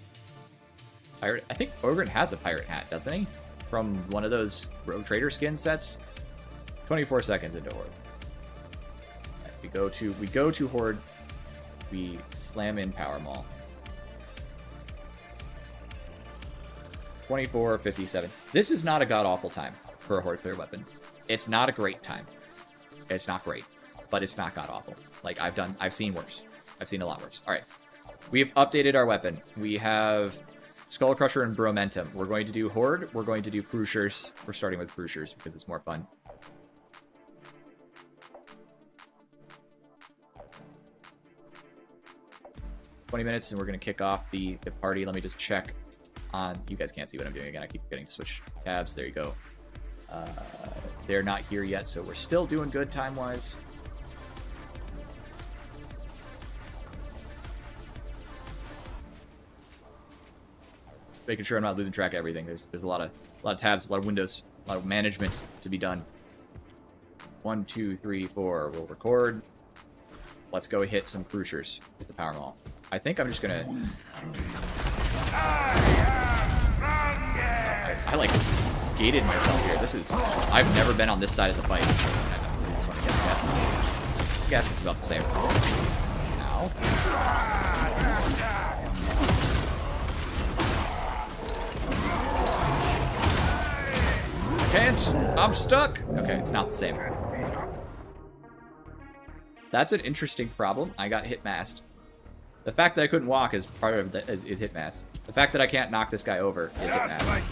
I think Ogryn has a pirate hat, doesn't he? From one of those Rogue Trader skin sets. 24 seconds into Horde. Right, we go to Horde. We slam in Power Maul. 24:57. This is not a god-awful time for a Horde clear weapon. It's not a great time. It's not great, but it's not god-awful. Like, I've seen worse. I've seen a lot worse. All right. We've updated our weapon. We have Skull Crusher and Bromentum. We're going to do Horde. We're going to do Cruciers. We're starting with Cruciers because it's more fun. $20 minutes, and we're going to kick off the party. Let me just check on... You guys can't see what I'm doing again. I keep forgetting to switch tabs. There you go. They're not here yet, so we're still doing good time-wise. Making sure I'm not losing track of everything. There's a lot of tabs, a lot of windows, a lot of management to be done. 1, 2, 3, 4. We'll record. Let's go hit some Cruciers with the Power Maul. I think I'm just gonna... I like gated myself here. This is... I've never been on this side of the fight. I just want to guess. Let's guess it's about the same. Ow. I can't. I'm stuck. Okay, it's not the same. That's an interesting problem. I got hit masked. The fact that I couldn't walk is part of the is hit mask. The fact that I can't knock this guy over is hit mask. I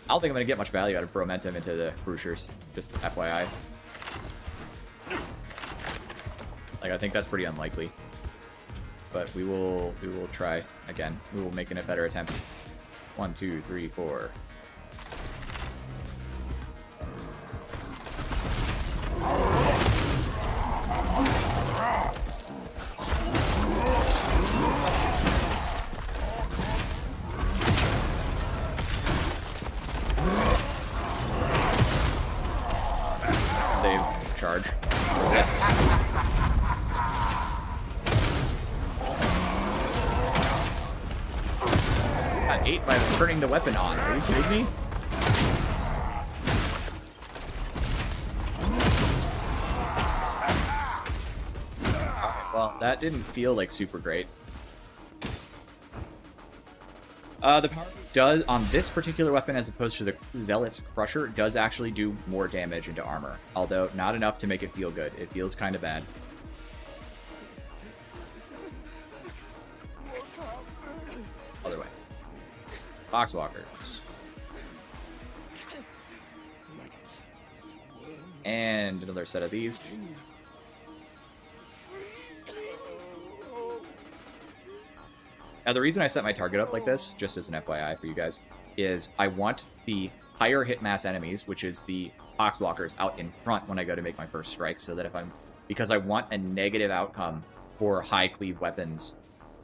don't think I'm gonna get much value out of Bromentum into the Cruisers. Just FYI. Like, I think that's pretty unlikely. But we will try again. We will make a better attempt. 1, 2, 3, 4. Save, charge, resist. Got 8 by turning the weapon on. Are you kidding me? Well, that didn't feel like super great. The power does on this particular weapon, as opposed to the Zealot's Crusher, does actually do more damage into armor, although not enough to make it feel good. It feels kind of bad. Other way. Boxwalkers. And another set of these. Now, the reason I set my target up like this, just as an FYI for you guys, is I want the higher hit mass enemies, which is the Boxwalkers, out in front when I go to make my first strike, so that if I'm... Because I want a negative outcome for high cleave weapons,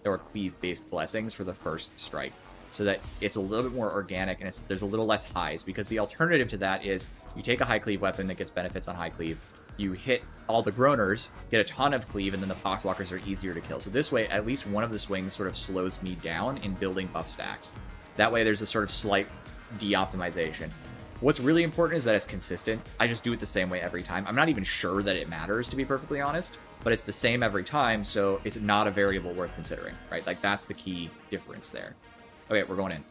or cleave-based blessings for the first strike, so that it's a little bit more organic and there's a little less highs, because the alternative to that is you take a high cleave weapon that gets benefits on high cleave, you hit all the Groaners, get a ton of cleave, and then the Boxwalkers are easier to kill. So this way, at least one of the swings sort of slows me down in building buff stacks. That way there's a sort of slight de-optimization. What's really important is that it's consistent. I just do it the same way every time. I'm not even sure that it matters, to be perfectly honest, but it's the same every time, so it's not a variable worth considering, right? Like, that's the key difference there. Okay, we're going in.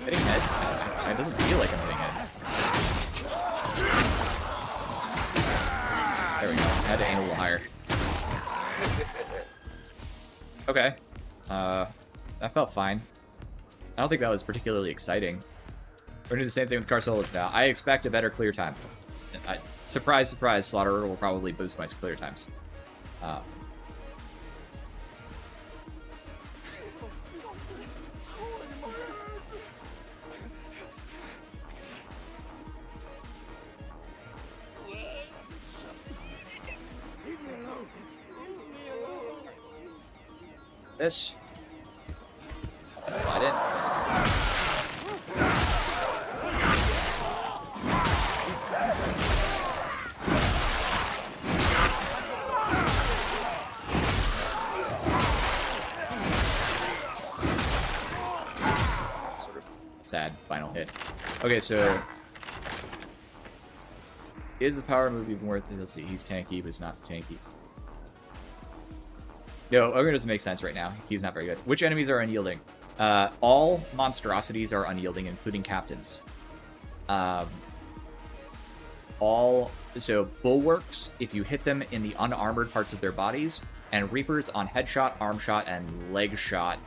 Hitting heads? It doesn't feel like I'm hitting heads. There we go. I had to aim a little higher. Okay. That felt fine. I don't think that was particularly exciting. We're going to do the same thing with Carsolas now. I expect a better clear time. Surprise, surprise, Slaughterer will probably boost my clear times. This. Slide in. Sort of sad final hit. Okay, so is the power move even worth it? Let's see, he's tanky, but he's not tanky. No, Ogryn doesn't make sense right now. He's not very good. Which enemies are unyielding? All monstrosities are unyielding, including captains. So bulwarks, if you hit them in the unarmored parts of their bodies, and reapers on headshot, arm shot, and leg shot,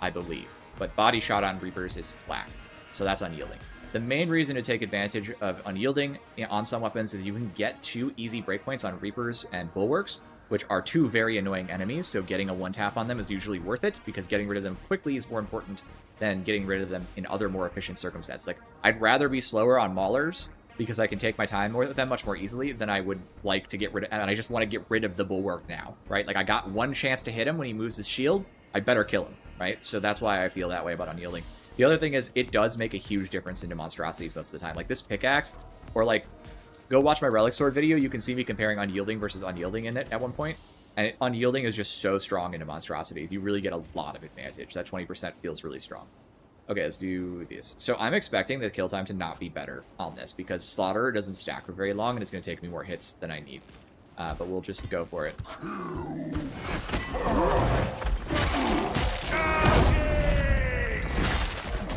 I believe. But body shot on reapers is flat, so that's unyielding. The main reason to take advantage of unyielding on some weapons is you can get 2 easy breakpoints on reapers and bulwarks, which are 2 very annoying enemies, so getting a 1-tap on them is usually worth it, because getting rid of them quickly is more important than getting rid of them in other more efficient circumstances. Like, I'd rather be slower on Maulers because I can take my time with them much more easily than I would like to get rid of, and I just want to get rid of the Bulwark now, right? Like, I got one chance to hit him when he moves his shield, I better kill him, right? So that's why I feel that way about Unyielding. The other thing is, it does make a huge difference into monstrosities most of the time. Like, this pickaxe, or like, go watch my Relic Sword video, you can see me comparing Unyielding versus Unyielding in it at one point. And Unyielding is just so strong into monstrosities. You really get a lot of advantage. That 20% feels really strong. Okay, let's do this. So I'm expecting the kill time to not be better on this, because Slaughter doesn't stack for very long, and it's going to take me more hits than I need. But we'll just go for it.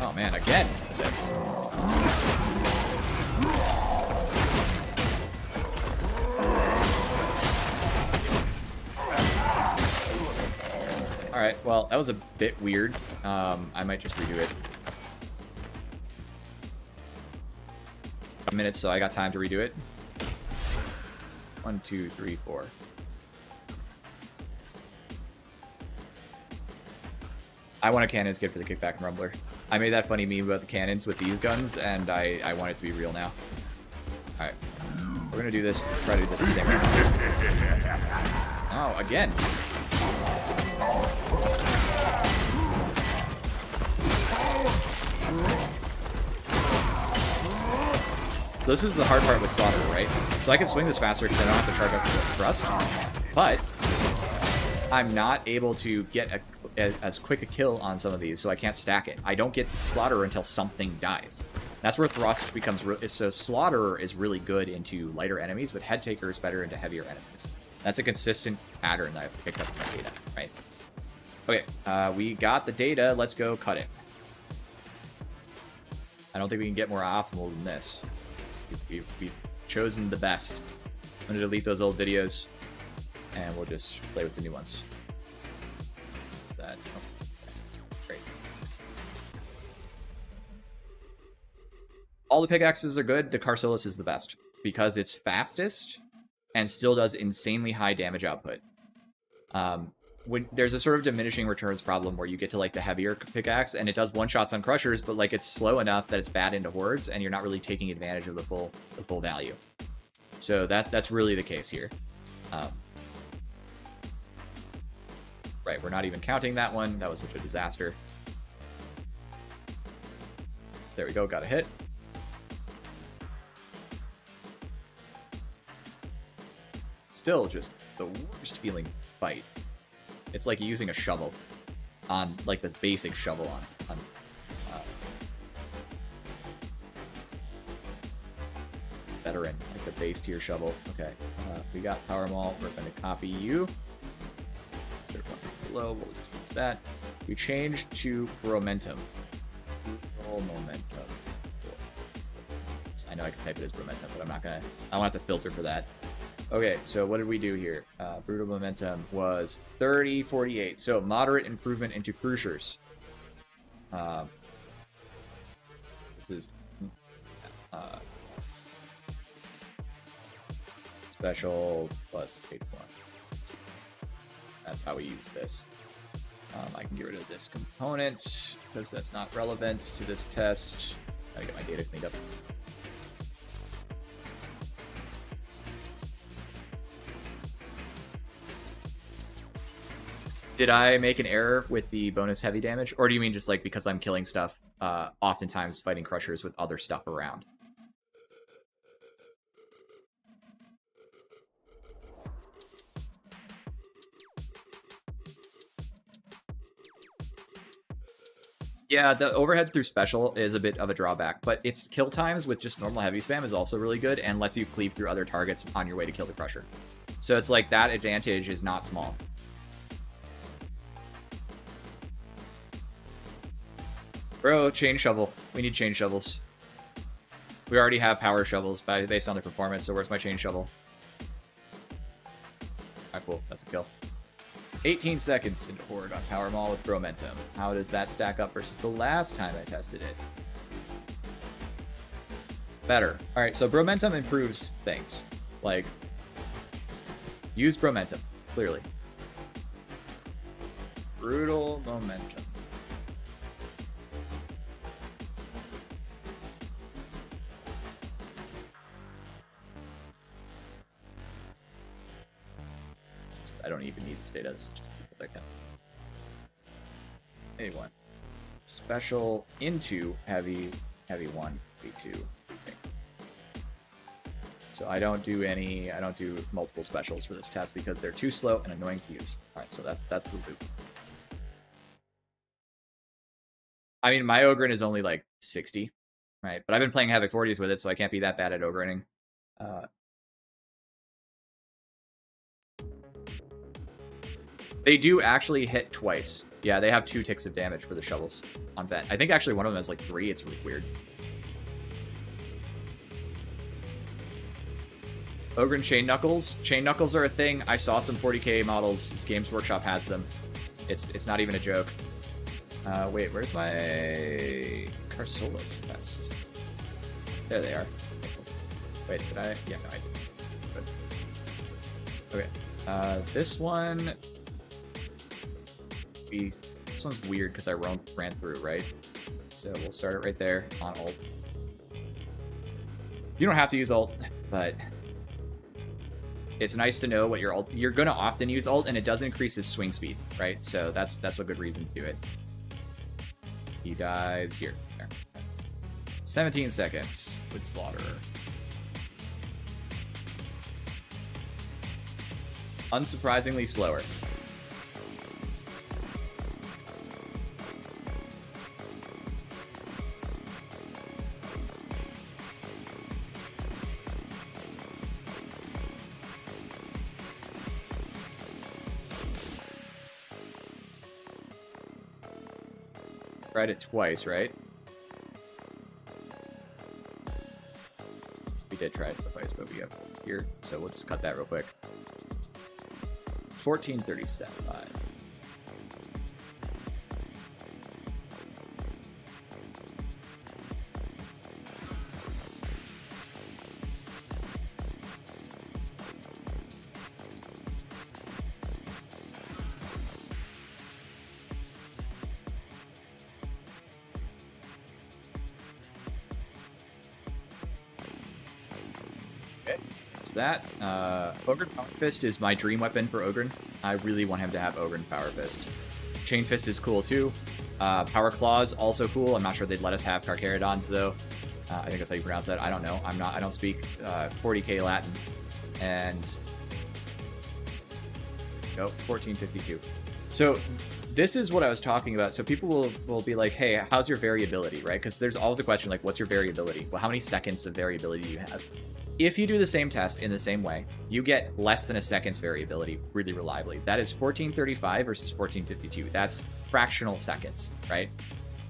Oh man, again with this. Alright, well, that was a bit weird. I might just redo it. Minutes, so I got time to redo it. 1, 2, 3, 4. I want a cannon skid for the kickback and rumbler. I made that funny meme about the cannons with these guns, and I want it to be real now. Alright. We're gonna do this, try to do this the same way. Oh, again. So this is the hard part with Slaughter, right? So I can swing this faster because I don't have to charge up the thrust, but I'm not able to get as quick a kill on some of these, so I can't stack it. I don't get Slaughter until something dies. That's where thrust becomes so Slaughter is really good into lighter enemies, but Head Taker is better into heavier enemies. That's a consistent pattern that I've picked up in my data, right? Okay, we got the data. Let's go cut it. I don't think we can get more optimal than this. We've chosen the best. I'm going to delete those old videos, and we'll just play with the new ones. What's that? Oh, okay. Great. All the pickaxes are good. The Carsolus is the best, because it's fastest and still does insanely high damage output. When there's a sort of diminishing returns problem where you get to like the heavier pickaxe and it does one-shots on crushers, but like it's slow enough that it's bad into hordes and you're not really taking advantage of the full value. So that's really the case here. Right, we're not even counting that one. That was such a disaster. There we go, got a hit. Still just the worst feeling fight. It's like using a shovel on, like, the basic shovel on veteran, like the base tier shovel. Okay, we got Power Maul. We're going to copy you. Instead of one below, we'll just use that. We changed to Bromentum. Momentum. I know I can type it as Bromentum, but I'm not gonna. I don't have to filter for that. Okay, so what did we do here? Brutal Momentum was 30-48, so moderate improvement into Cruciers. This is special plus 8-1. That's how we use this. I can get rid of this component because that's not relevant to this test. Gotta get my data cleaned up. Did I make an error with the bonus heavy damage? Or do you mean just like because I'm killing stuff, oftentimes fighting crushers with other stuff around? Yeah, the overhead through special is a bit of a drawback, but its kill times with just normal heavy spam is also really good and lets you cleave through other targets on your way to kill the crusher. So it's like that advantage is not small. Bro, chain shovel. We need chain shovels. We already have power shovels based on their performance, so where's my chain shovel? Alright, cool. That's a kill. 18 seconds into Horde on Power Maul with Bromentum. How does that stack up versus the last time I tested it? Better. Alright, so Bromentum improves things. Like, use Bromentum, clearly. Brutal Momentum. I don't even need this data. This is just because I can. A1. Special into heavy 1, heavy 2. Okay. So I don't do multiple specials for this test because they're too slow and annoying to use. All right, so that's the loop. I mean, my Ogryn is only like 60, right? But I've been playing Havoc 40s with it, so I can't be that bad at Ogryning. They do actually hit twice. Yeah, they have 2 ticks of damage for the shovels on Vet. I think actually one of them has like 3. It's really weird. Ogryn Chain Knuckles. Chain Knuckles are a thing. I saw some 40k models. Games Workshop has them. It's not even a joke. Wait, where's my Carsolas test? There they are. Wait, did I? Yeah, no, I did. Okay. This one... This one's weird because I ran through, right? So we'll start it right there on ult. You don't have to use ult, but it's nice to know what your ult... You're going to often use ult, and it does increase his swing speed, right? So that's a good reason to do it. He dies here. There. 17 seconds with Slaughterer. Unsurprisingly slower. Tried it twice, right? We did try it twice, but we have here, so we'll just cut that real quick. 1437. That Ogryn Power Fist is my dream weapon for Ogryn. I really want him to have Ogryn Power Fist. Chain Fist is cool too. Power Claws also cool. I'm not sure they'd let us have Carcharodons though. I think that's how you pronounce that. I don't know. I don't speak 40k Latin. And 1452. So this is what I was talking about. So people will be like, hey, how's your variability, right? Because there's always a question like, what's your variability? Well, how many seconds of variability do you have? If you do the same test in the same way, you get less than a second's variability really reliably. That is 1435 versus 1452. That's fractional seconds, right?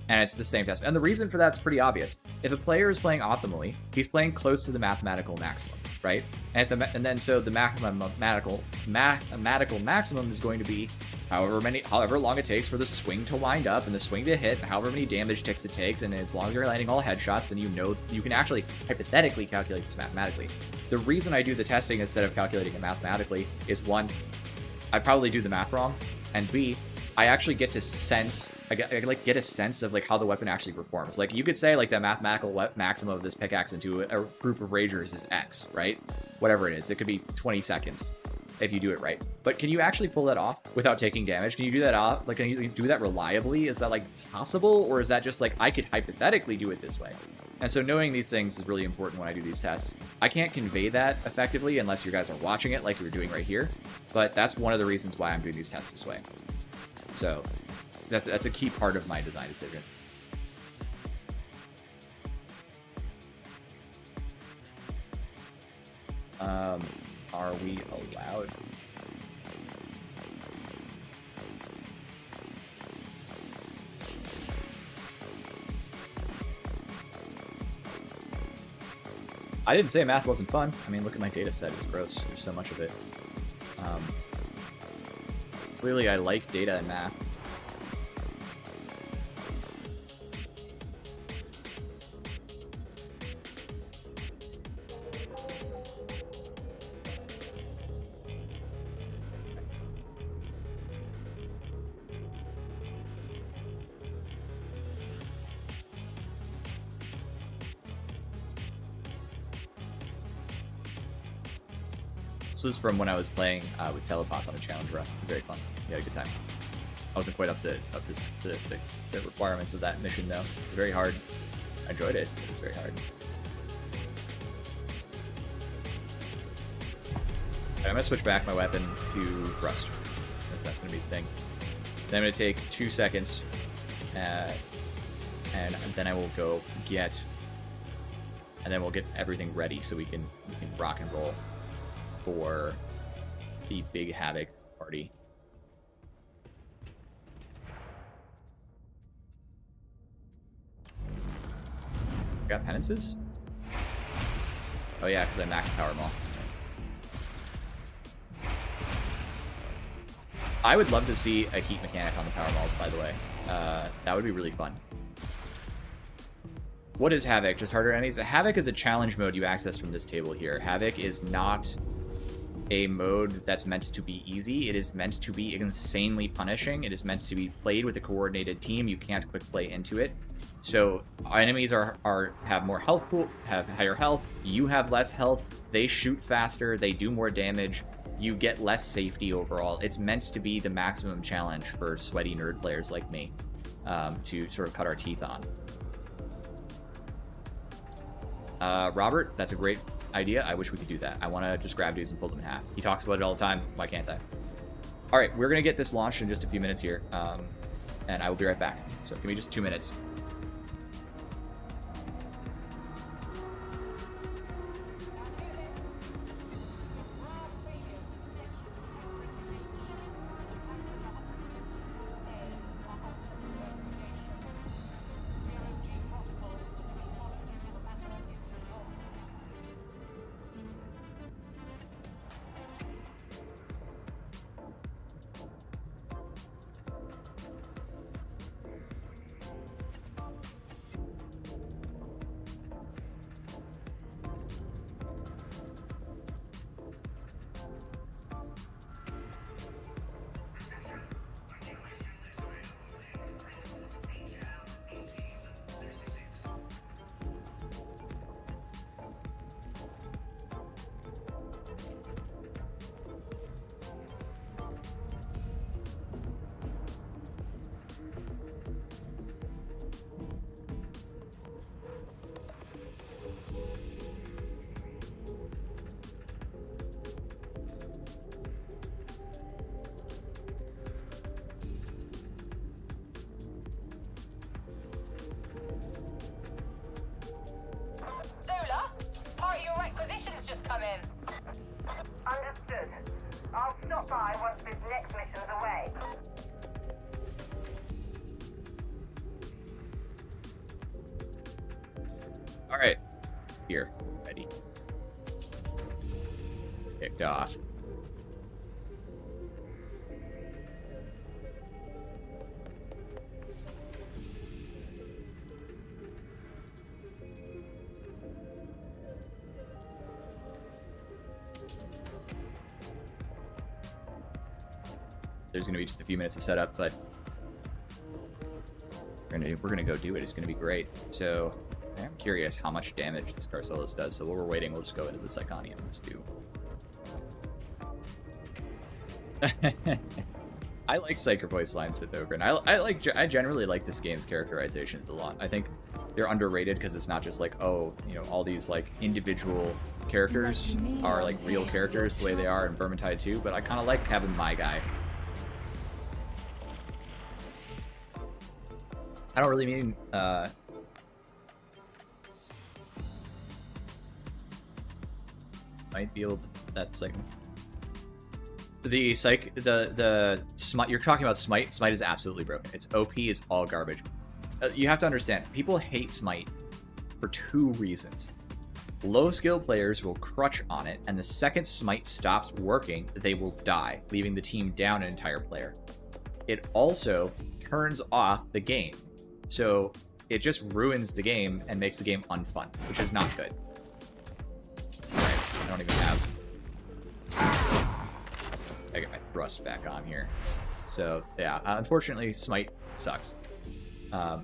And it's the same test. And the reason for that's pretty obvious. If a player is playing optimally, he's playing close to the mathematical maximum, right? And then so the mathematical maximum is going to be however long it takes for the swing to wind up and the swing to hit, and however many damage ticks it takes, and as long as you're landing all headshots, then you know you can actually hypothetically calculate this mathematically. The reason I do the testing instead of calculating it mathematically is one, I probably do the math wrong, and B, I actually get to sense, I get a sense of like how the weapon actually performs. Like you could say like the mathematical maximum of this pickaxe into a group of ragers is X, right? Whatever it is, it could be 20 seconds. If you do it right. But can you actually pull that off without taking damage? Can you do that off? Like, can you do that reliably? Is that like possible? Or is that just like, I could hypothetically do it this way? And so knowing these things is really important when I do these tests. I can't convey that effectively unless you guys are watching it like we're doing right here. But that's one of the reasons why I'm doing these tests this way. So that's a key part of my design decision. Are we allowed? I didn't say math wasn't fun. I mean, look at my data set. It's gross. There's so much of it. Clearly, I like data and math. This was from when I was playing with Telepass on a challenge run. It was very fun. We had a good time. I wasn't quite up to the requirements of that mission though. It was very hard. I enjoyed it. It was very hard. I'm gonna switch back my weapon to Rust, because that's gonna be the thing. Then I'm gonna take 2 seconds, and then I will go get, and then we'll get everything ready so we can rock and roll for the big Havoc party. Got penances? Oh yeah, because I maxed power maul. I would love to see a heat mechanic on the power mauls, by the way. That would be really fun. What is Havoc? Just harder enemies? Havoc is a challenge mode you access from this table here. Havoc is not a mode that's meant to be easy. It is meant to be insanely punishing. It is meant to be played with a coordinated team. You can't quick play into it. So enemies have more health pool, have higher health. You have less health. They shoot faster. They do more damage. You get less safety overall. It's meant to be the maximum challenge for sweaty nerd players like me to sort of cut our teeth on. Robert, that's a great idea. I wish we could do that. I want to just grab dudes and pull them in half. He talks about it all the time. Why can't I? All right, we're going to get this launched in just a few minutes here, and I will be right back. So give me just 2 minutes. All right, here, ready. It's kicked off. There's going to be just a few minutes of setup, but we're gonna go do it. It's going to be great. So I'm curious how much damage this Carcelis does. So while we're waiting, we'll just go into the Psychonium. Let's do. I like Psyker voice lines with Ogryn. I generally like this game's characterizations a lot. I think they're underrated because it's not just like, oh, you know, all these like individual characters are like real characters the way they are in Vermintide 2, but I kind of like having my guy. I don't really mean might be able to, that's like the smite. You're talking about smite. Smite is absolutely broken. Its OP is all garbage. You have to understand, people hate smite for 2 reasons. Low skill players will crutch on it, and the second smite stops working, they will die, leaving the team down an entire player. It also turns off the game. So it just ruins the game and makes the game unfun, which is not good. Alright, I don't even have... I got my thrust back on here. So, yeah, unfortunately, Smite sucks. Yeah.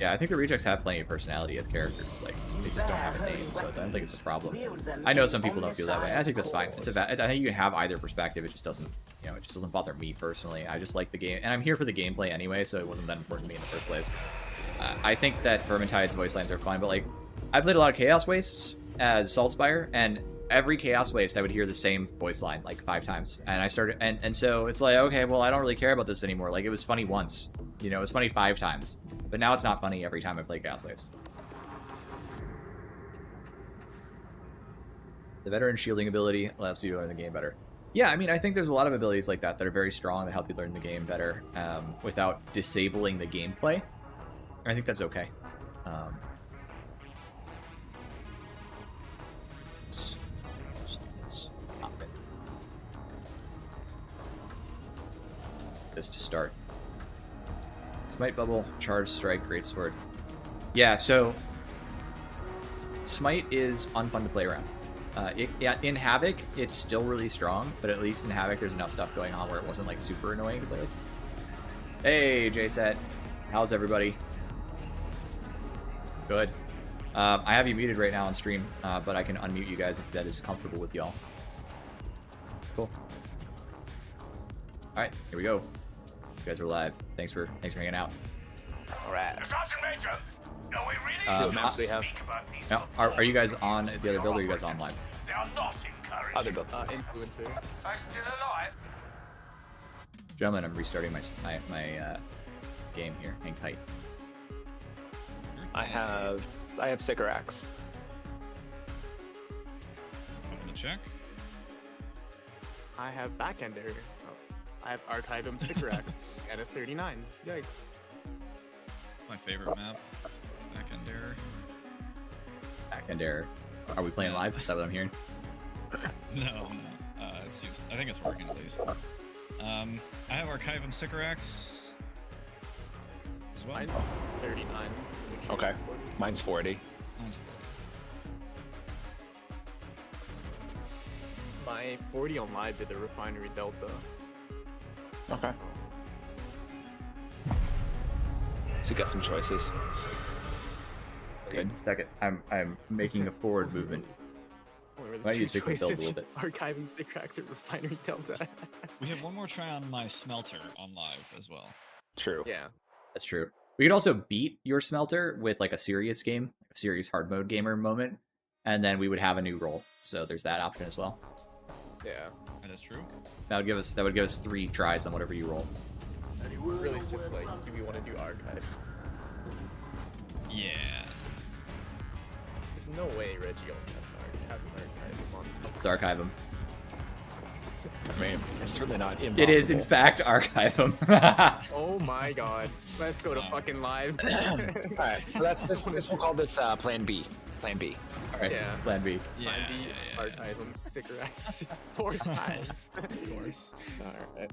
Yeah, I think the rejects have plenty of personality as characters. Like, they just don't have a name, so I don't think it's a problem. I know some people don't feel that way. I think that's fine. It's I think you can have either perspective. It just doesn't, you know, it just doesn't bother me personally. I just like the game, and I'm here for the gameplay anyway, so it wasn't that important to me in the first place. I think that Vermintide's voice lines are fine, but like, I played a lot of Chaos Wastes as Saltspire, and every Chaos Waste I would hear the same voice line like 5 times, and I started, and so it's like, okay, well, I don't really care about this anymore. Like, it was funny once, you know, it was funny 5 times. But now it's not funny every time I play Chaos Waste. The veteran shielding ability allows you to learn the game better. Yeah, I mean, I think there's a lot of abilities like that that are very strong that help you learn the game better without disabling the gameplay. I think that's okay. Let's pop it. This to start. Smite Bubble, Charge, Strike, Greatsword. Yeah, so Smite is unfun to play around. In Havoc, it's still really strong, but at least in Havoc, there's enough stuff going on where it wasn't like super annoying to play with. Hey, JSet. How's everybody? Good. I have you muted right now on stream, but I can unmute you guys if that is comfortable with y'all. Cool. All right, here we go. You guys are live. Thanks for hanging out. All right. What maps do we have? Now, are you guys on the other build, or are you guys on live? Other build. Influencer. Gentlemen, I'm restarting my game here. Hang tight. I have Sycorax. I'm gonna check. I have Backender. Oh, I have Archive him Sycorax at a 39. Yikes. My favorite map. Back end error. Back end error. Are we playing live? Is that what I'm hearing? No. It's used. I think it's working at least. I have Archivum Sycorax as well. Mine's 39. Okay. Mine's 40. Mine's 40. My 40 on live did the Refinery Delta. Okay. So you got some choices. Good. Second, I'm making a forward movement. Why don't you take the build a little bit? Archive him Sycorax at Refinery Delta. We have one more try on my smelter on live as well. True. Yeah. That's true. We could also beat your smelter with like a serious game, a serious hard mode gamer moment, and then we would have a new roll. So there's that option as well. Yeah. That is true. That would give us 3 tries on whatever you roll. Really, it's just like, do we want to do Archive? Yeah. There's no way Reggie also have an Archive on. Let's archive them. I mean, it's certainly not impossible. It is in fact archive them. Oh my god. Let's go to fucking live. Alright, so that's this we'll call this Plan B. Plan B. Alright, this is plan B. Yeah. Archive him Sycorax 4 times. Of course. Alright.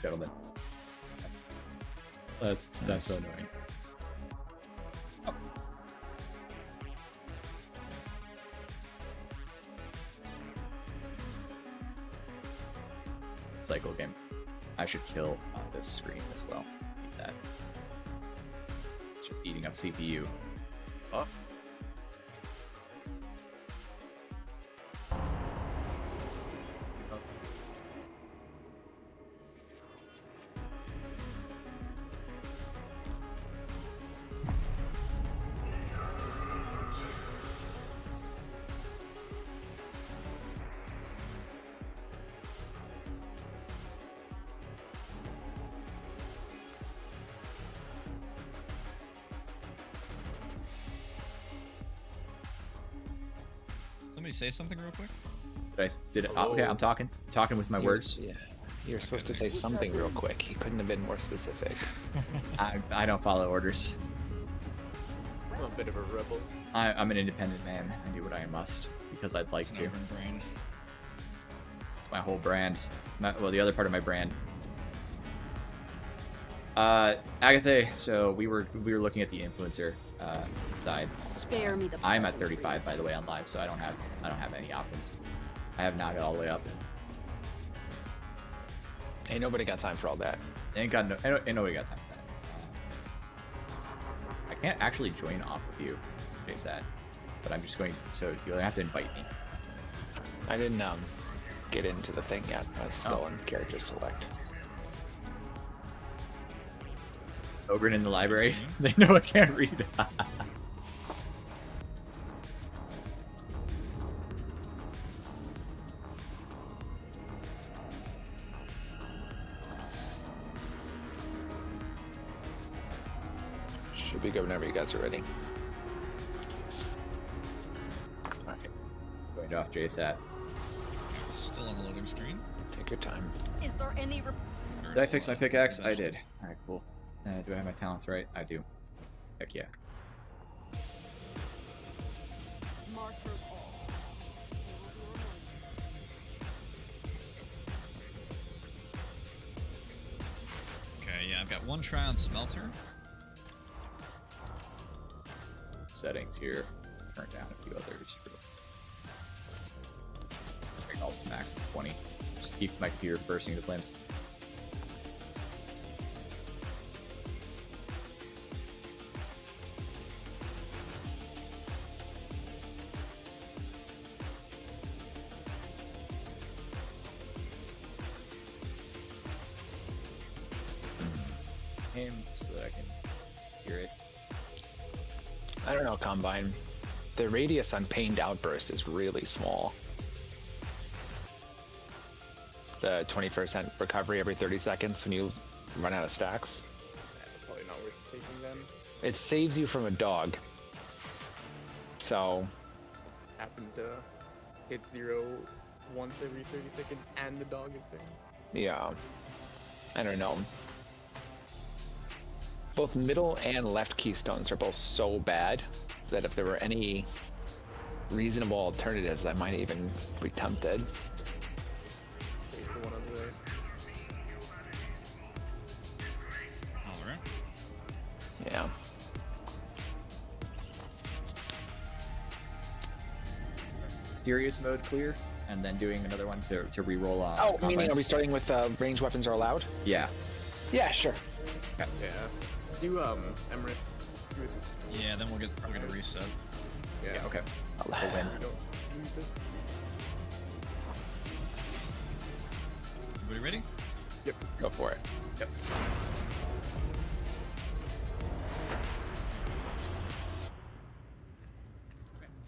Gentlemen. That's so annoying. Oh. Cycle game. I should kill this screen as well. Eat that. It's just eating up CPU. Oh. Somebody say something real quick. Okay, I'm talking with my words. Yeah. You're supposed to say something real quick. You couldn't have been more specific. I don't follow orders. I'm a bit of a rebel. I'm an independent man. I do what I must because I'd like It's to. an Ogryn brain. It's my whole brand. Well, the other part of my brand. Agatha. So we were looking at the influencer side. Spare me the I'm at 35 by the way on live, so I don't have any options. I have not got all the way up. Ain't nobody got time for all that. Ain't nobody got time for that. I can't actually join off with you, JSAT, but I'm just going. So you'll have to invite me. I didn't get into the thing yet. I was still in character select. Ogryn in the library. They know I can't read. Should be good whenever you guys are ready. Alright. Going off JSAT. Still on the loading screen. Take your time. Is there any Did I fix my pickaxe? I did. Alright, cool. Do I have my talents right? I do. Heck yeah. martyrs all? Okay, yeah, I've got one try on smelter. Settings here. Turn down a few others. Bring all to max of 20. Just keep my computer bursting into flames. Aim so that I can hear it. I don't know, Combine. The radius on Pained Outburst is really small. The 20% recovery every 30 seconds when you run out of stacks. Yeah, probably not worth taking them. It saves you from a dog. So, Happened to hit 0 once every 30 seconds and the dog is there. yeah. I don't know. Both middle and left keystones are both so bad that if there were any reasonable alternatives, I might even be tempted. There's the one on the right. Alright. Yeah. Serious mode clear, and then doing another one to re-roll on. Oh, meaning combines. are we starting with ranged weapons are allowed? Yeah. Yeah, sure. Yeah. Let's do Emirates. Yeah, then we'll get a reset. Yeah. Yeah. Okay. I'll We'll win. Don't lose it. Everybody ready? Yep. Go for it. Yep.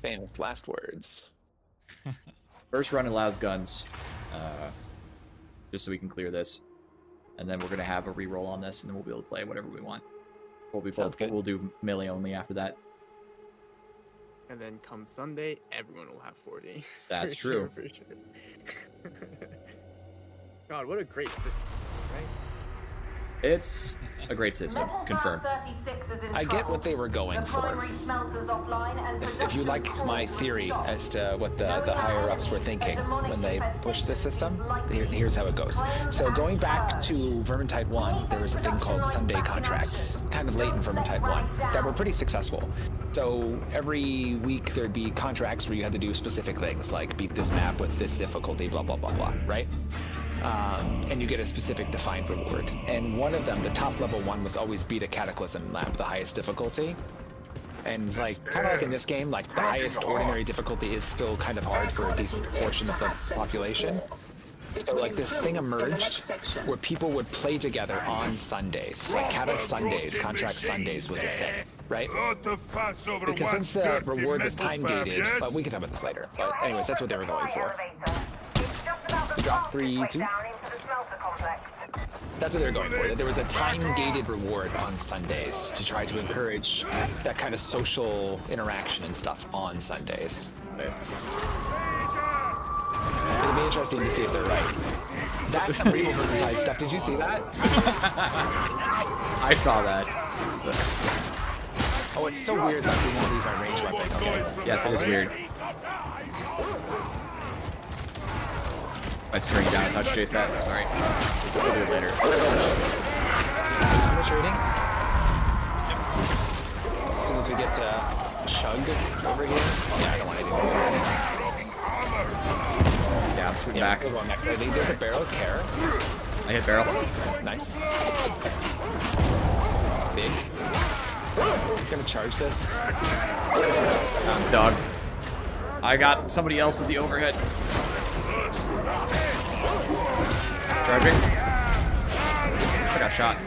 Famous last words. First run allows guns, just so we can clear this, and then we're gonna have a re-roll on this, and then we'll be able to play whatever we want. Sounds good. We'll do melee only after that. And then come Sunday, everyone will have 40. That's For true. Sure, for sure. God, what a great system, right? It's a great system. Confirmed. I get what they were going for. If you like my theory as to what the higher ups were thinking when they pushed the system, here's how it goes. So going back to Vermintide 1, there was a thing called Sunday contracts, kind of late in Vermintide 1, that were pretty successful. So every week there'd be contracts where you had to do specific things, like beat this map with this difficulty, blah, blah, blah, blah, right? And you get a specific defined reward. And one of them, the top level one, was always beat a Cataclysm map, the highest difficulty. And like, kind of like in this game, like the highest ordinary difficulty is still kind of hard for a decent portion of the population. So like this thing emerged where people would play together on Sundays. Like Cataclysm Sundays, Contract Sundays was a thing, right? Because since the reward was time gated, but we can talk about this later. But anyways, that's what they were going for. Drop 3, 2. That's what they're going for. That there was a time-gated reward on Sundays to try to encourage that kind of social interaction and stuff on Sundays. It'll be interesting to see if they're right. That's some real Vermintide stuff. Did you see that? I saw that. Oh, it's so weird that we won't use my ranged weapon. Okay. Yes, it is weird. Let's bring it down a touch, JSAT. I'm sorry. We'll do it later. How much rating? As soon as we get to Chug over here. Yeah, I don't want anything to do this. Yeah, I'm swinging Yeah, back. we'll go on back. I think there's a barrel of care. I hit barrel. Nice. Big. Gonna charge this. I'm dogged. I got somebody else with the overhead. Charging. I got shot.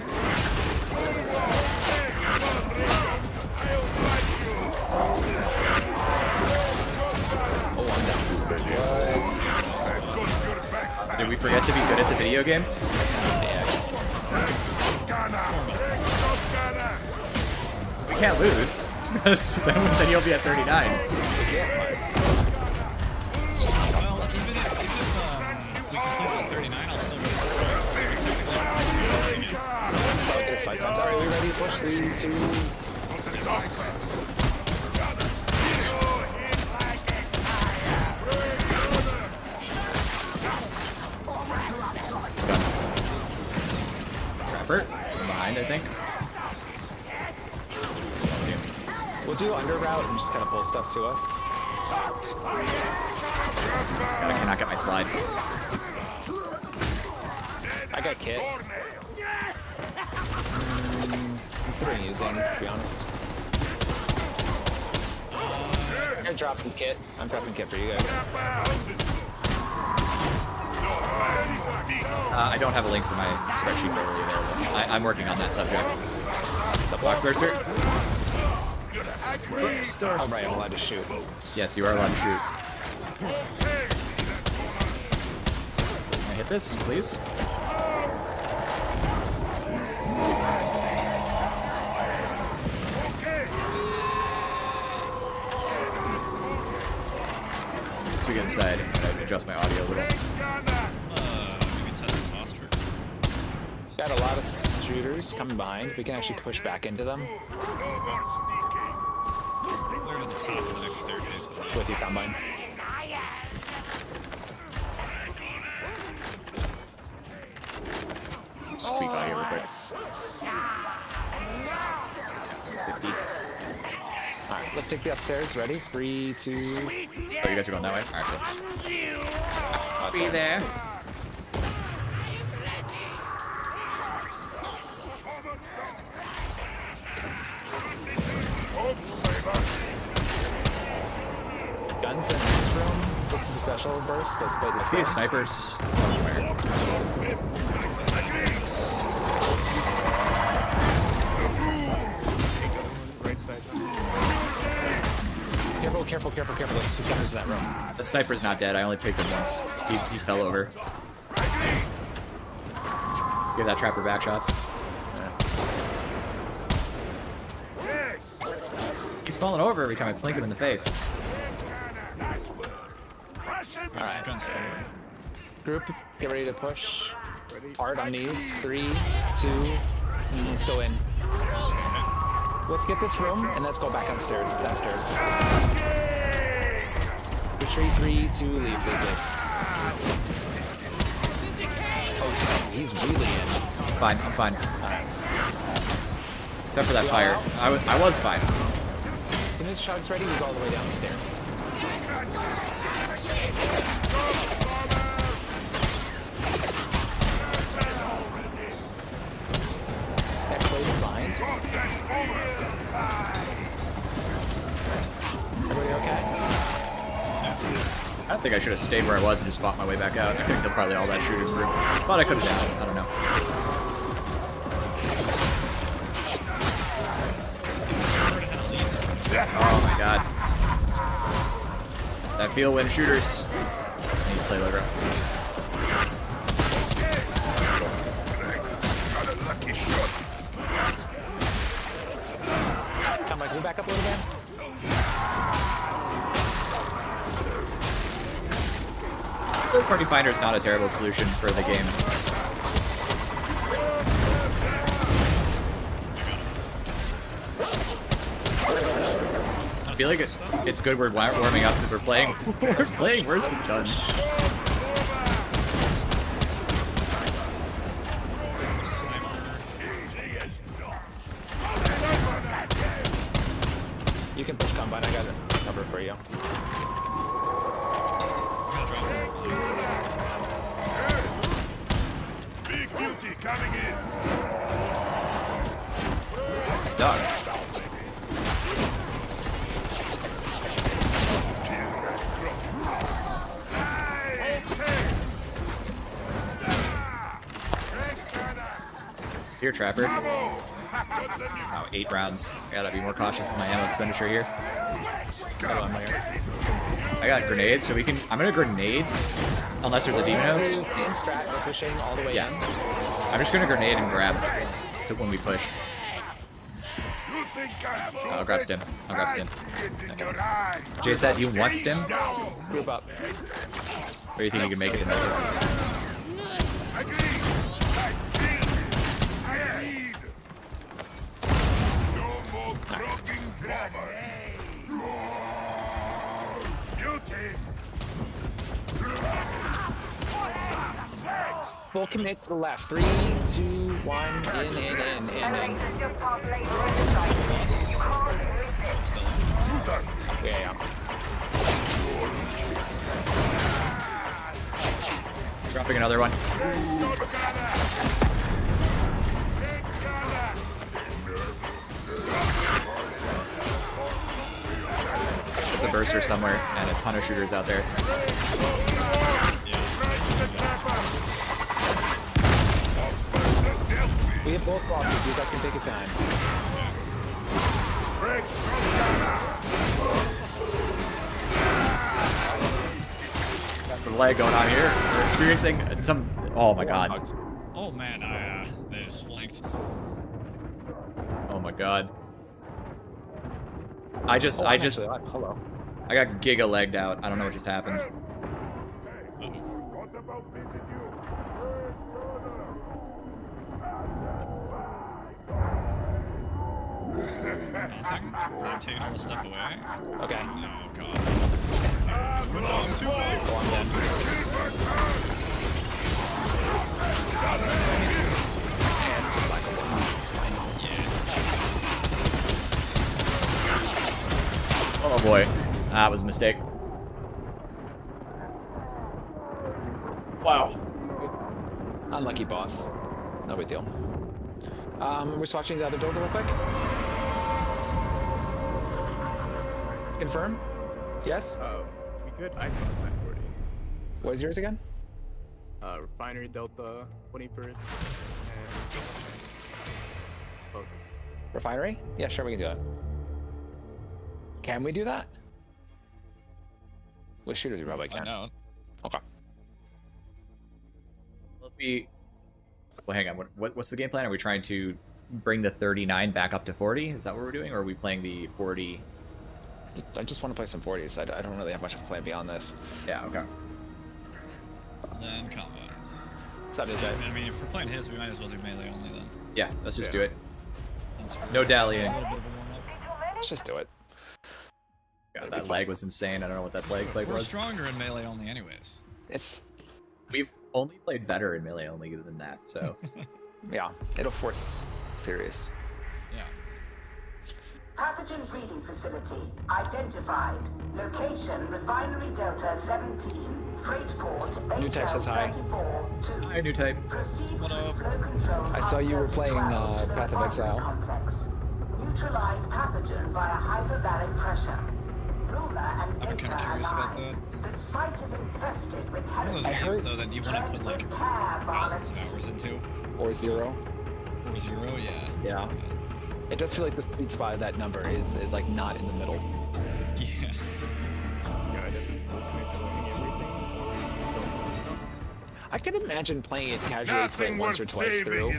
Oh, I'm down. Did we forget to be good at the video game? Yeah. We can't lose. Because then you'll be at 39. Well, even if we complete on 39, I'll still go for it. So we're technically Okay, it's 5 times. Alright, we ready to push? 3, 2. Trapper. Behind, I think. See him. We'll do under route and just kind of pull stuff to us. God, I cannot get my slide. I got kit. Considering using, to be honest. I'm dropping kit. I'm dropping kit for you guys. I don't have a link for my spreadsheet readily available. I'm working on that subject. The block berserk. Oh, right, I'm allowed to shoot. Yes, you are allowed to shoot. Can I hit this, please? Once we get inside, I can adjust my audio a little. maybe test the posture. Got a lot of shooters coming behind. We can actually push back into them Clear to the top of the next staircase. with your combine. Street body real quick. 50. Alright, let's take the upstairs. Ready? 3, 2. Oh, you guys are going that way? Alright, cool. Be there. Guns in this room. This is a special burst. Let's play I this. see a sniper somewhere. Right side. Careful, careful, careful, careful. There's 2 gunners in that room. That sniper's not dead. I only picked him once. He fell over. Give that trapper back shots. He's falling over every time I blink him in the face. Alright. Guns forward. Group, get ready to push. Hard on these. 3, 2, let's go in. Let's get this room and let's go back downstairs. Retreat 3, 2, leave. Oh, he's really in. Fine, I'm fine. Alright. Except for that fire. I was fine. As soon as Chug's ready, we go all the way downstairs. Next wave is behind. Everybody okay? I think I should have stayed where I was and just fought my way back out. I could have killed probably all that shooting group. But I could have done it. I don't know. Oh my god. That feel when shooters. I need to play low ground. Come on, can we back up a little bit? Third-party finder is not a terrible solution for the game. I feel like it's good we're warming up because we're playing. We're playing worse than Judge. You can push combine, I got it. Cover for you. Dog. Here, Trapper. Oh, 8 rounds. I gotta be more cautious in my ammo expenditure here. I got grenades, so we can. I'm gonna grenade, unless there's a demon host. Aim strat, we're pushing all the way Yeah. in. I'm just gonna grenade and grab to when we push. I'll grab stim. I'll grab stim. Jay said, "You want stim? Group up. Or do you think you can make it in there?" Full commit to the left. 3, 2, 1, in. Still in. Yeah. Dropping another one. There's a burster somewhere and a ton of shooters out there. We have both boxes. You guys can take your time. Got the lag going on here. We're experiencing some. Oh my god. Oh man, they just flanked. Oh my god. I just. Hello. I got giga legged out. I don't know what just happened. Uh-oh. 1 second. I'm taking all the stuff away. Okay. No, god. Oh, I'm too late. Go on then. Yeah, it's just like a one. It's fine. Oh boy. That was a mistake. Wow. Unlucky boss. No big deal. We're swatching the other builder real quick. Confirm? Yes? We could. I saw that already. What is yours again? Refinery Delta 21st and Refinery? Yeah, sure, we can do that. Can we do that? With shooters, we probably can. No. Okay. Well, hang on. What's the game plan? Are we trying to bring the 39 back up to 40? Is that what we're doing? Or are we playing the 40? I just want to play some 40s. I don't really have much of a plan beyond this. Yeah, okay. Then combat. So that is it. I mean, if we're playing his, we might as well do melee only then. Yeah, let's just do it. Since No we're dallying. a little bit of a warm-up. Let's just do it. God, that lag was insane. I don't know what that lag spike We're was. stronger in melee only anyways. It's We've only played better in melee only than that, so. yeah. It'll force serious. Yeah. Pathogen breeding facility identified. Location: Refinery Delta 17. Freight port. New type says hi. Hi, new type. Proceed What through up? flow control. I saw you were Delta playing, 12 to the Path of refinery Exile. Complex. Neutralize pathogen via hyperbaric pressure. Ruler and I've been data kind of curious about aligned. that. The site is infested with One of those heretics. games though that you want to put like thousands of hours into. Or 0. Or 0, yeah. Yeah. It does feel like the sweet spot of that number is like not in the middle. Yeah. yeah, I'd have to full commit to winning everything. I could imagine playing it casually through it once or twice through,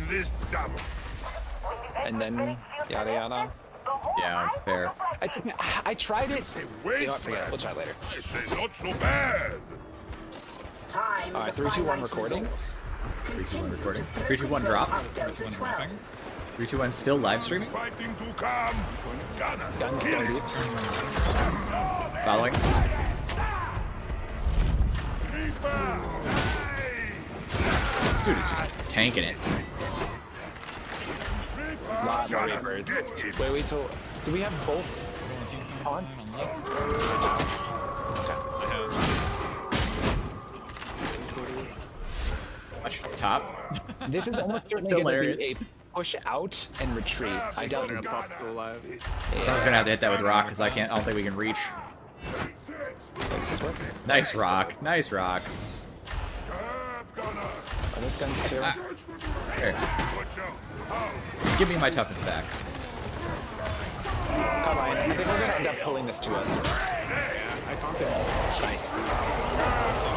and then yada yada. Yeah, fair. I tried it. You know what, forget it. We'll try it later. I say not so bad. Time Alright, is a 3, 2, 1 finite recording. resource. 3, 2, 1 recording. Continue to 3, 2, 1 drop. flow control of One Delta dropping. 3, 2, 1 still live streaming. Fighting to come. Gonna Guns kill going it. deep. Following. Reaper. This dude is just tanking it. Lot of Reapers. Wait till. Do we have both? Taunts? On left. I have. Watch top. This is almost certainly going to Hilarious. be a push out and retreat. I doubt Gonna it. pop still alive. Someone's gonna have to hit that with rock because I don't think we can reach. This is working. Nice rock. Nice rock. Are those guns too? Ah. Here. Give me my toughness back. Come on. I think we're going to end up pulling this to us. I taunted him. Nice.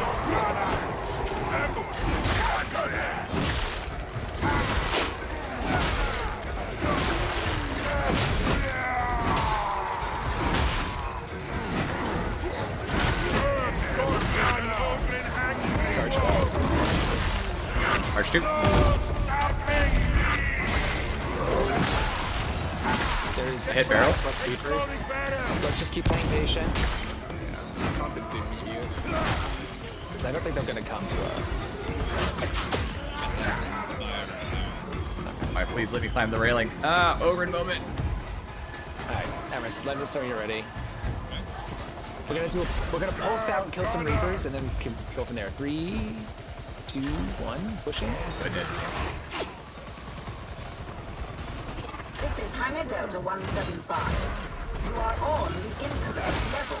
Arch 2. There's Hit barrel. plus Reapers. Let's just keep playing patient. Yeah, taunted the immediate. I don't think they're going to come to us. Alright, please let me climb the railing. Ah, Ogryn moment. Alright, Emerson, let us know you're ready. We're gonna pulse out and kill some Reapers and then go from there. 3, 2, 1, pushing. Goodness. This is Hangar Delta 175. You are on the incorrect level.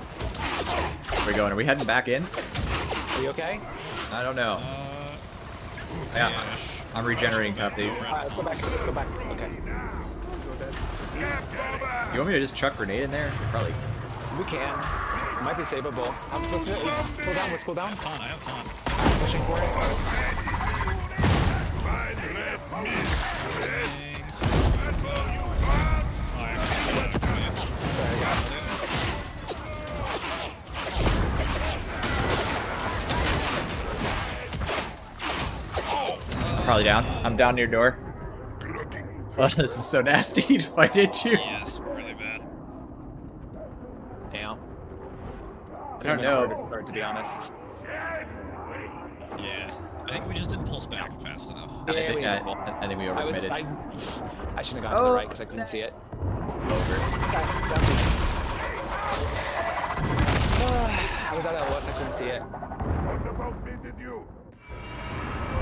Where are we going? Are we heading back in? Are you okay? I don't know. Yeah, I'm regenerating toughies. Go back, go back. Okay. You want me to just chuck grenade in there? Probably. We can. It might be savable. Let's do it. Cool down, let's cool down. I have taunt. Pushing for it. There we go. Probably down. I'm down near door. Oh, this is so nasty to fight into. Yes, really bad. Yeah. I don't know. Start, to be honest. Yeah. I think we just didn't pulse back fast enough. I think we overcommitted. I shouldn't have gone to the right because I couldn't see it. Over. I was at LS, I couldn't see it.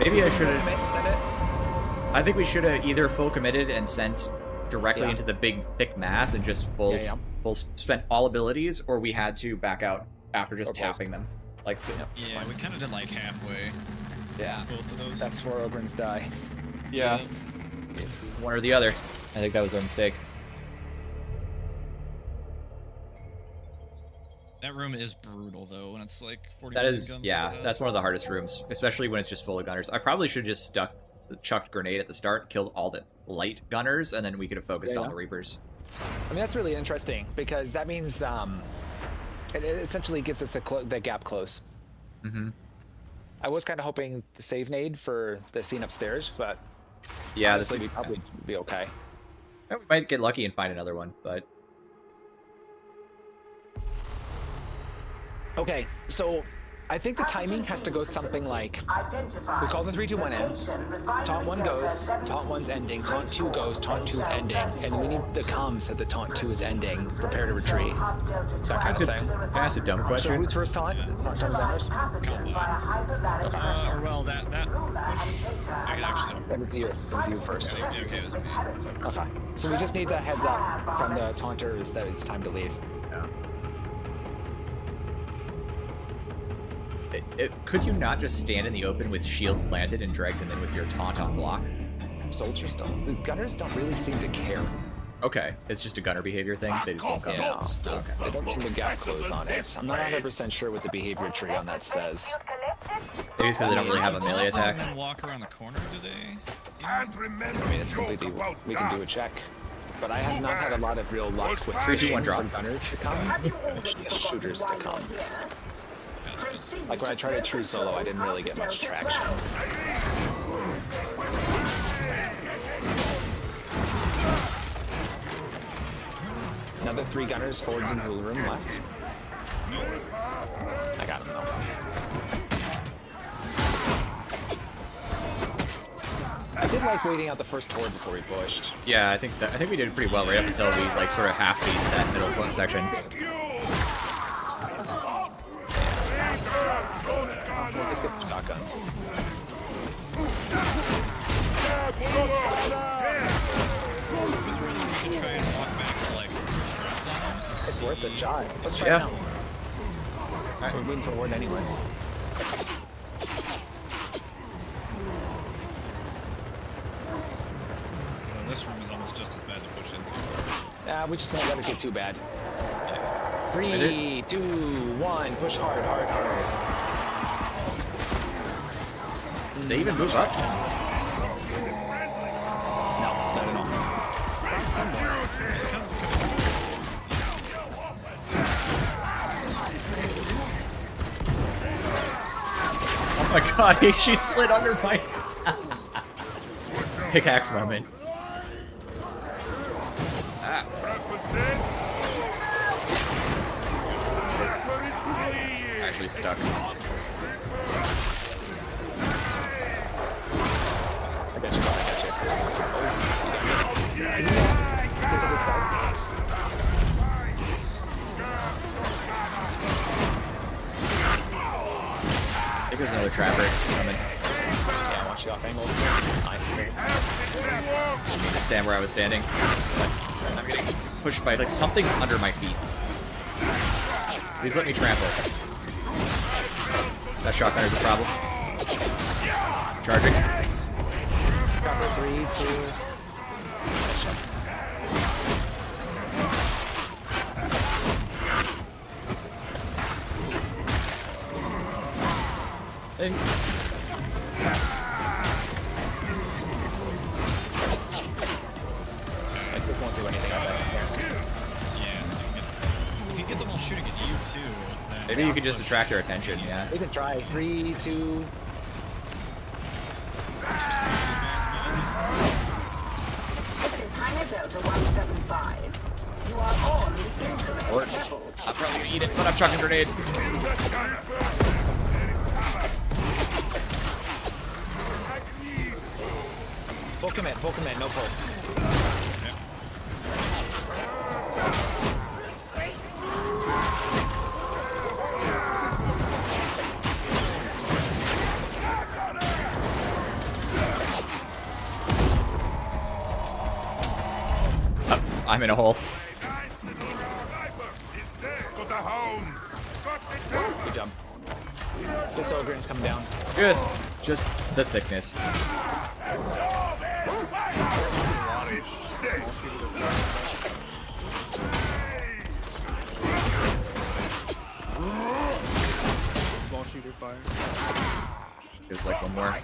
Maybe I should have. Extend it. I think we should have either full committed and sent directly Yeah. into the big thick mass and just full spent all abilities, or we had to back out after just tapping them. Like, Yeah, we kind of did like halfway. Yeah. Both of those. That's where Ogryn's die. yeah, one or the other. I think that was our mistake. That room is brutal though, when it's like 40 That is, guns yeah, like that. that's one of the hardest rooms, especially when it's just full of gunners. I probably should have just chucked grenade at the start, killed all the light gunners, and then we could have focused on the Reapers. I mean, that's really interesting because that means it essentially gives us the gap close. Mm-hmm. I was kind of hoping to save nade for the scene upstairs, but Yeah, honestly, we'd probably be okay. we might get lucky and find another one, but Okay, so I think the timing has to go something like, we call the 3, 2, 1 end, taunt 1 goes, taunt 1's ending, taunt 2 goes, taunt 2's ending, and we need the comms that the taunt 2 is ending, prepare to retreat. That kind of thing. can I ask a dumb So question? who's first taunt? Taunt Tom's Enders? Or well, that push. I could actually. That was you. It was you first. Yeah, okay, it was me. Okay. So we just need that heads up from the taunters that it's time to leave. Could you not just stand in the open with shield planted and drag them in with your taunt on block? Soldiers don't. The gunners don't really seem to care. Okay, it's just a gunner behavior thing. They just won't come. Yeah. They don't seem to gap close on it. I'm not 100% sure what the behavior tree on that says. Maybe it's because they don't really have a melee attack. And then walk around the corner, do they? I mean, it's completely. We can do a check. But I have not had a lot of real luck with 3, 2, 1 drop. for gunners to come, shooters to come. Like when I tried a true solo, I didn't really get much traction. Another 3 gunners forward into the room left. I got him though. I did like waiting out the first horde before we pushed. Yeah, I think we did pretty well right up until we like sort of half-seated that middle section. Let's get the shotguns. Was it really we should try and walk back to like first draft down? It's worth a shot. Let's try it now. Alright, we're moving forward anyways. This room is almost just as bad to push into. We just don't let it get too bad. Yeah. 3, 2, 1, push hard, hard, hard. Did they even move up? No, not at all. Just come. Oh my god, she slid under my pickaxe moment. Ah. Actually stuck. I bet you, I got you. Get to this side. I think there's another trapper coming. Yeah, watch you off angle. Nice. I need to stand where I was standing. But I'm getting pushed by like something's under my feet. Please let me trample. That shotgunner's a problem. Charging. Trapper 3, 2. Nice shot. Hey. Like, this won't do anything out there. Yeah, so if you get them all shooting at you too, then Maybe you could just attract their attention, yeah. We can try. 3, 2. This is Hangar Delta 175. You are on the incorrect Or- level. I'm probably gonna eat it, but I'm chucking a grenade. Full commit, no pulse. I'm in a hole. Good job. This Ogryn's coming down. Just the thickness. Ball shooter fire. There's like one more.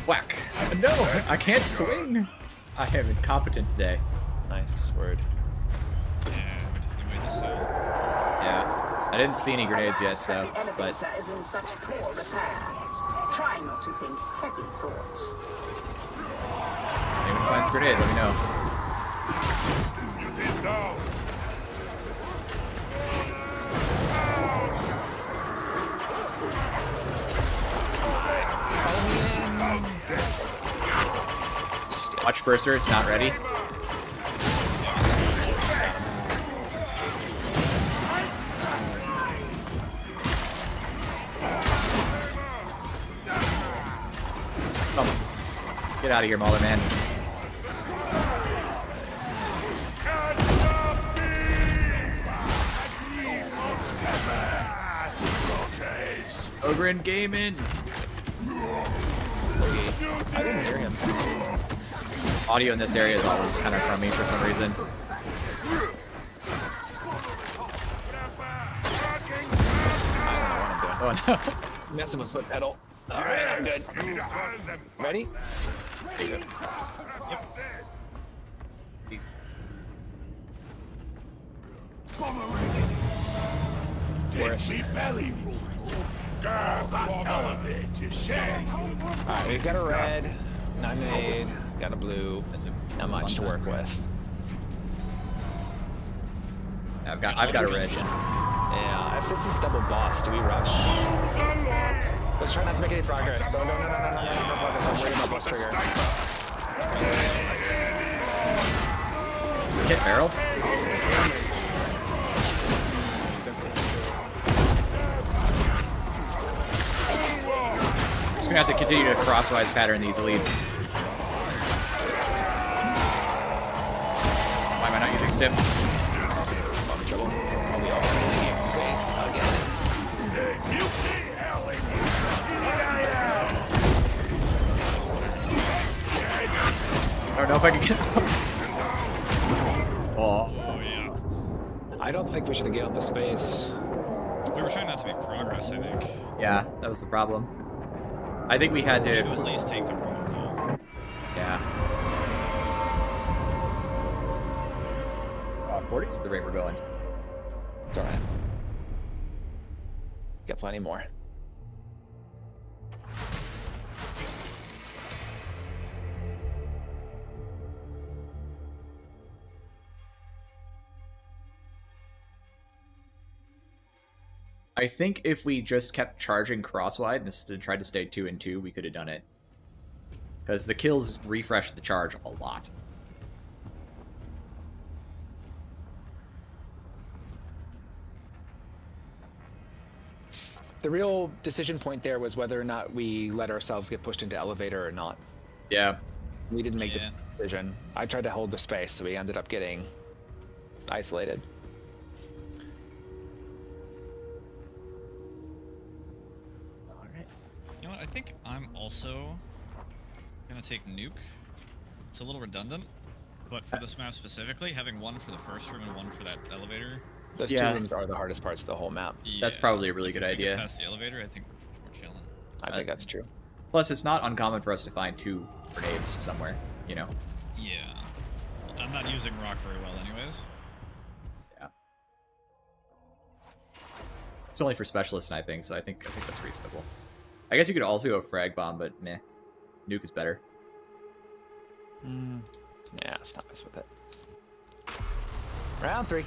Whack. No, I can't swing. I am incompetent today. Nice word. yeah, we definitely made this out. Yeah. I didn't see any grenades yet, Alas, so, the but elevator is in such poor repair. Try not to think heavy thoughts. if anyone finds a grenade, let me know. Watch Burster, it's not ready. Come. Get out of here, Mauler man. Ogryn gaming. I didn't hear him. Audio in this area is always kind of crummy for some reason. Oh no. Messing with foot pedal. Alright, I'm good. Ready? There you go. Peace. Worse. Alright, we've got a red, not made, got a blue. That's a Not much to work with. I've got a red. Yeah, if this is double boss, do we rush? Let's try not to make any progress. No progress. I'm worried about plus trigger. Hit barrel. Just gonna have to continue to crosswise pattern these elites. Why am I not using stim? I'm in trouble. Are we all in the game space again? I don't know if I can get up. Oh. Oh, yeah. I don't think we should have given up the space. We were trying not to make progress, I think. Yeah, that was the problem. I think we had To to. at least take the road goal. Yeah. 40's the rate we're going. It's alright. Got plenty more. I think if we just kept charging crosswide and tried to stay 2 and 2, we could have done it. Because the kills refresh the charge a lot. The real decision point there was whether or not we let ourselves get pushed into elevator or not. Yeah. We didn't make Yeah. the decision. I tried to hold the space, so we ended up getting isolated. Alright. You know what? I think I'm also gonna take nuke. It's a little redundant, but for this map specifically, having one for the first room and one for that elevator. Those Yeah. 2 rooms are the hardest parts of the whole map. That's probably a really good If we get idea. past the elevator, I think we're chilling. I think that's true. Plus, it's not uncommon for us to find 2 grenades somewhere, you know? Yeah. I'm not using rock very well anyways. Yeah. It's only for specialist sniping, so I think that's reasonable. I guess you could also go frag bomb, but meh. Nuke is better. Yeah, let's not mess with it. Round 3.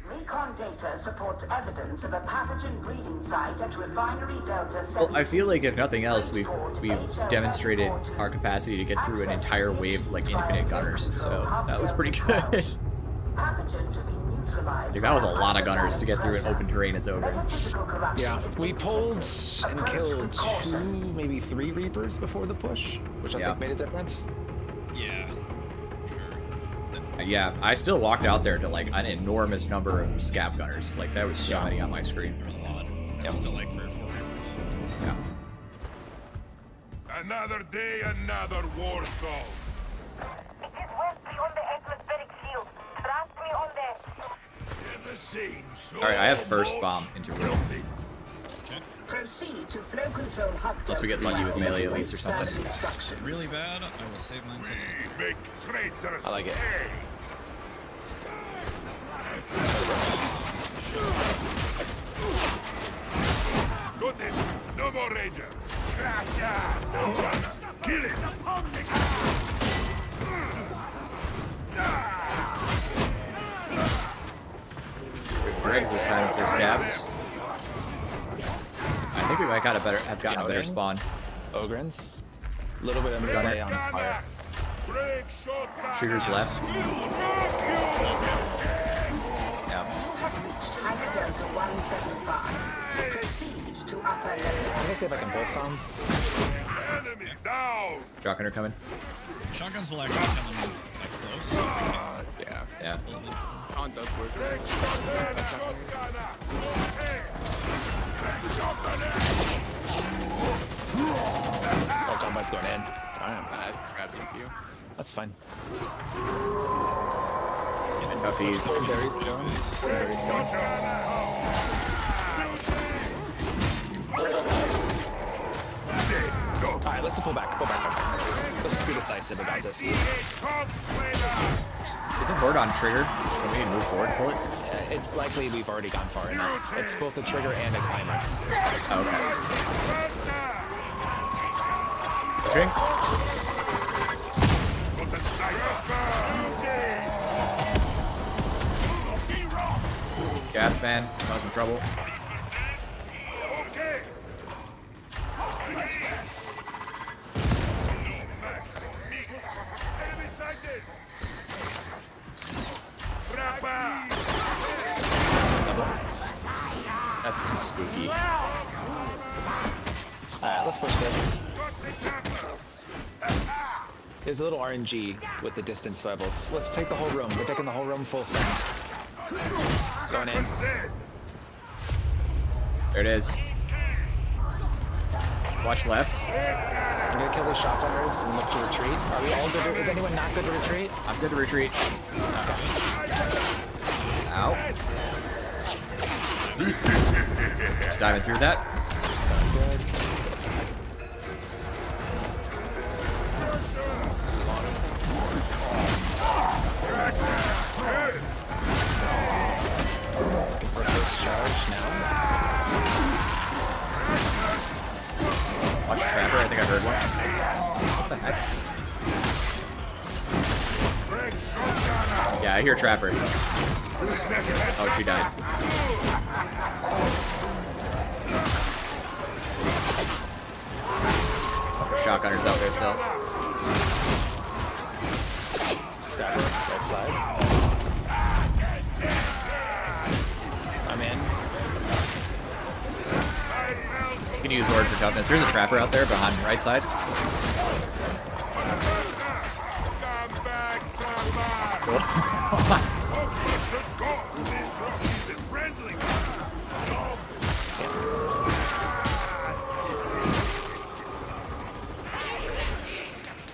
Recon data supports evidence of a pathogen breeding site at Refinery Delta 7. Well, I feel like if nothing else, we've demonstrated our capacity to get through an entire wave of like infinite gunners, so that was pretty good. Pathogen to be neutralized. Like, that was a lot of gunners to get through an open terrain as over. Yeah, we pulled and killed 2, maybe 3 Reapers before the push, which I Yeah. think made a difference. Yeah. Sure. Yeah, I still walked out there to like an enormous number of scab gunners. Like, there was so many on my screen. There's a lot. There's still like 3 or 4 reapers. Yeah. Another day, another war zone. It is west beyond the atmospheric field. Trust me on that. Never seen so Alright, I have first much bomb into room. filthy. Proceed to flow control hub. Unless we get lucky with melee elites or something. Instructions. Really bad, I will save mine till We make traitors I like it. pay. Got him. No more ranger. Crash out. Kill him. Dregs this time instead of scabs. I think we might have gotten a better spawn. Ogryns. A little bit of melee on fire. Break shot. Triggers left. You Yeah. have reached Hangar Delta 175. Proceed to upper level. I'm gonna see if I can pull some. Enemy down. Shotgunner coming. shotguns will actually come in like close. So we can Yeah. Yeah. pull them. On does work. Oh, combat's going in. Alright, That's crappy for you. that's fine. Toughies. Very Jones. Very safe. Alright, let's just pull back. Pull back. Let's just be decisive about this. Isn't Horde on trigger? Can we move forward pull it? It's likely we've already gone far enough. It's both a trigger and a climber. Oh, okay. Pushing. Gas man, causing trouble. That's just spooky. Alright, let's push this. There's a little RNG with the distance levels. Let's take the whole room. We're taking the whole room full send. Going in. There it is. Watch left. I'm gonna kill these shotgunners and look to retreat. Are we all good to, is anyone not good to retreat? I'm good to retreat. Ow. Just diving through that. Sounds good. Looking for a first charge now. Watch Trapper, I think I heard one. What the heck? Yeah, I hear Trapper. Oh, she died. Shotgunners out there still. Trapper, right side. I'm in. You can use word for toughness. There's a Trapper out there behind the right side.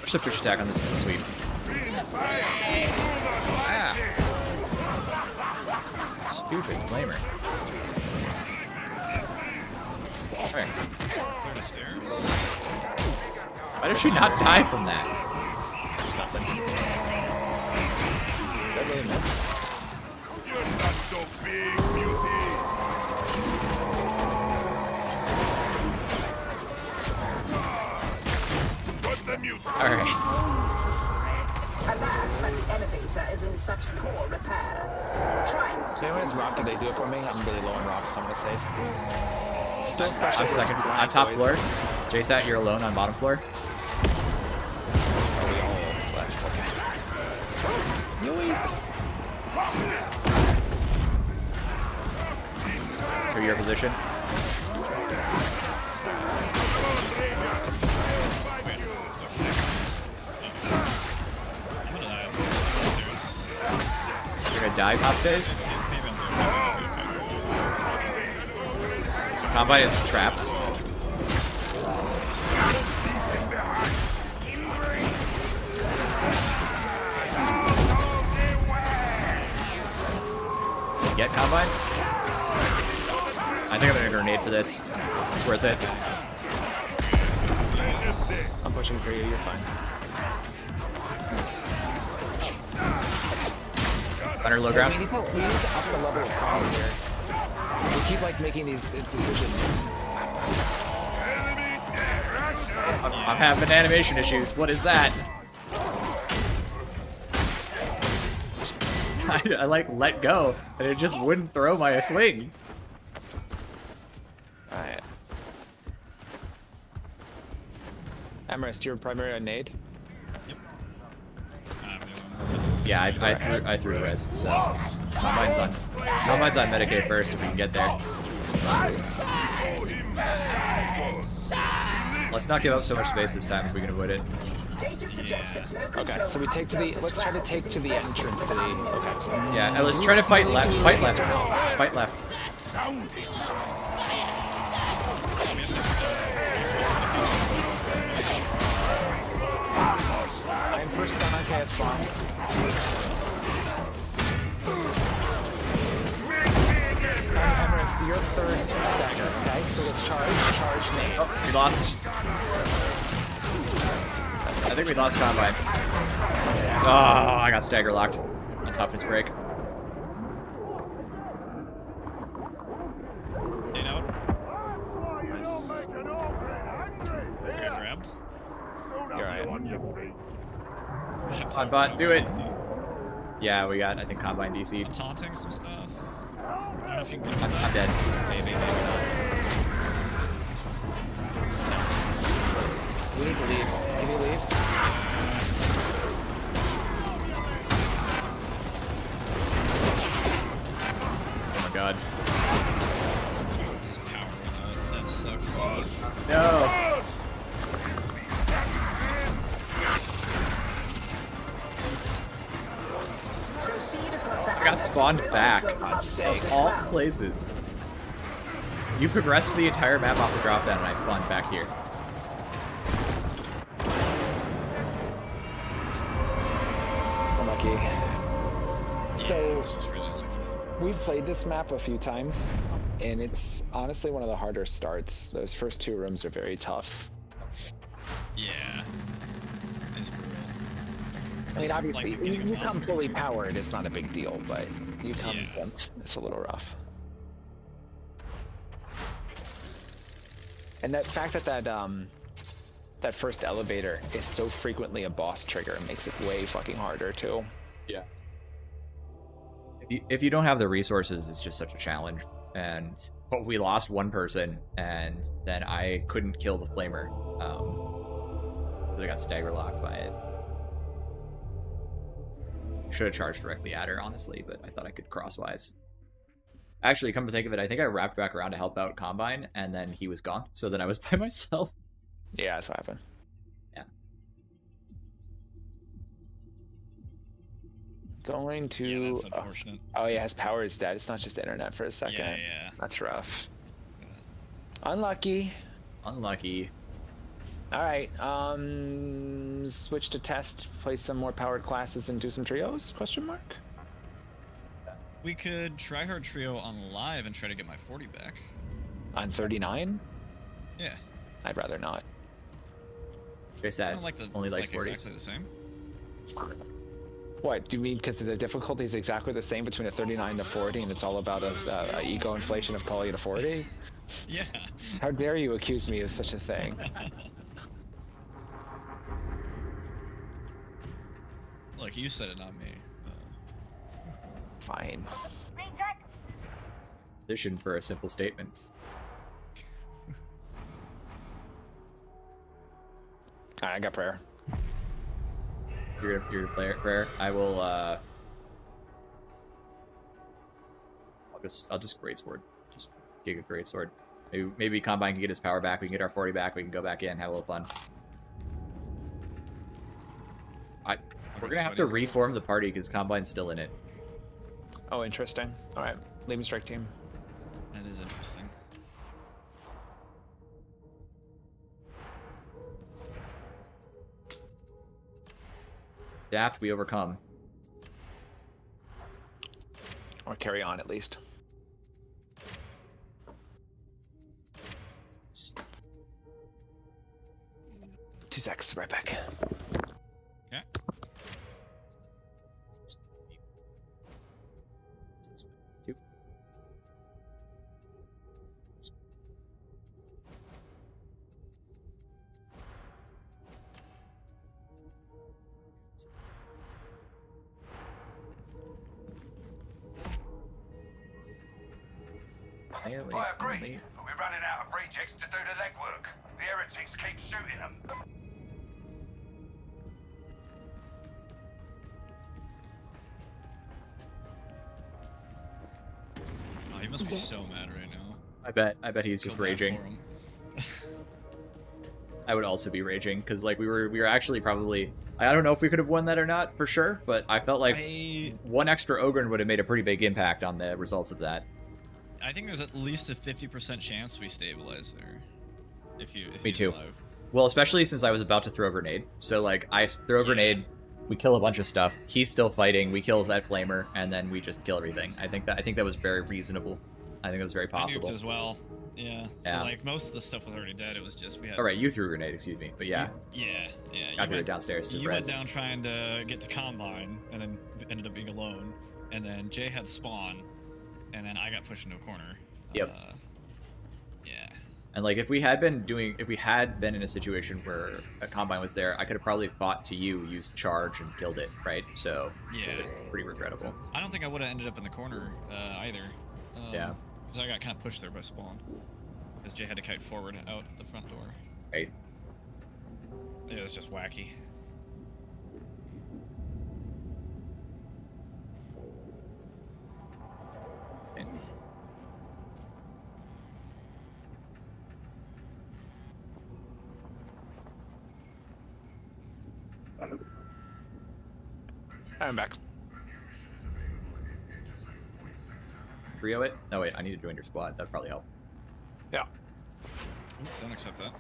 Push the push attack on this one, sweep. Ah. Stupid flamer. Alright. Clear the stairs. Why did she not die from that? Stop it. That really miss. You're not so big, beauty. Put the mute. Alright. Alas, that the elevator is in such poor repair. Trying If to... anyone has rock, can they do it for me? I'm really low on rocks, so I'm gonna save. Still special. I'm second floor. I'm top floor. JSAT, you're alone on bottom floor. Oh, we all left. Okay. Yoinks! To your position. You're gonna die top stairs? Combine is trapped. Get Combine? I think I'm gonna grenade for this. It's worth it. I'm pushing for you, you're fine. Under low ground. We need to up the level of comms here. We keep like making these decisions. I'm having animation issues. What is that? I like let go, and it just wouldn't throw my swing. Alright. Emerist, you're primary on nade? Yeah, I threw res. So Combine's on Medicaid first if we can get there. Let's not give up so much space this time if we can avoid it. Data suggests that flow Okay, control so we take to the. Let's try to take to the entrance to the. Okay. Yeah, and let's try to fight left. Fight left. Fight left. I'm first stun on KS spawn. Emerist, you're third stagger, okay? So let's charge nade. Oh, we lost. I think we lost Combine. Oh, I got stagger locked. A toughness break. Nade out. Nice. I got grabbed. You're right. On bot, do it. Yeah, we got, I think, Combine DC. I'm taunting some stuff. I don't know if you can get I'm dead. Maybe not. No. We need to leave. Can you leave? Oh my god. No. Proceed across the I got spawned back. God's sake. All places. You progressed the entire map off the drop down and I spawned back here. Unlucky. So It's just really lucky. we've played this map a few times, and it's honestly one of the harder starts. Those first 2 rooms are very tough. Yeah. It's brutal. I mean, obviously, Like, getting a you come monster. fully powered, it's not a big deal, but you come Yeah. gimped, it's a little rough. And that fact that that first elevator is so frequently a boss trigger makes it way fucking harder too. Yeah. If you don't have the resources, it's just such a challenge. And we lost one person, and then I couldn't kill the flamer. I got stagger locked by it. Should have charged directly at her, honestly, but I thought I could crosswise. Actually, come to think of it, I think I wrapped back around to help out Combine, and then he was gone. So then I was by myself. Yeah, that's what happened. Yeah. Going to. Yeah, that's unfortunate. Oh yeah, his power is dead. It's not just internet for a second. Yeah. That's rough. Unlucky. Unlucky. All right. Switch to test. Play some more powered classes and do some trios? Question mark. We could try hard trio on live and try to get my 40 back. On 39? Yeah. I'd rather not. Very sad. Not like the Only likes like 40s. exactly the same. What do you mean? Because the difficulty is exactly the same between a 39 and a 40, and it's all about a ego inflation of calling it a 40? Yeah. How dare you accuse me of such a thing? Look, you said it, not me. Fine. Reject. Position for a simple statement. All right, I got prayer. You're gonna play it, Prayer. I will. I'll just greatsword. Just Giga greatsword. Maybe Combine can get his power back. We can get our 40 back. We can go back in, have a little fun. We're gonna have to reform the party because Combine's still in it. Oh, interesting. All right, leaving strike team. That is interesting. Adapt, we overcome. Or carry on at least. Two secs, right back. Okay. Two. I agree, but we're running out of rejects to do the legwork. The heretics keep shooting them. Oh, he must be so mad right now. I bet he's just Feel bad raging. for him. I would also be raging because like we were actually probably, I don't know if we could have won that or not for sure, but I felt like one extra Ogryn would have made a pretty big impact on the results of that. I think there's at least a 50% chance we stabilize there. If Me he's too. alive. Well, especially since I was about to throw a grenade. So like I throw a grenade, we kill a bunch of stuff. He's still fighting. We kill that flamer, and then we just kill everything. I think that was very reasonable. I think it was very I possible. nuked as well. Yeah. So Yeah. like most of the stuff was already dead. It was just we had. All right, you threw a grenade. Excuse me, but yeah, Yeah. I threw it downstairs to You went res. down trying to get to Combine, and then ended up being alone. And then Jay had spawn, and then I got pushed into a corner. Yep. Yeah. And like if we had been in a situation where a Combine was there, I could have probably fought to you, used charge, and killed it, right? So Yeah. pretty regrettable. I don't think I would have ended up in the corner either. Yeah. Because I got kind of pushed there by spawn. Because Jay had to kite forward out the front door. Right. Yeah, it was just wacky. I'm back. Trio it? No, wait, I need to join your squad. That'd probably help. Yeah. Don't accept that.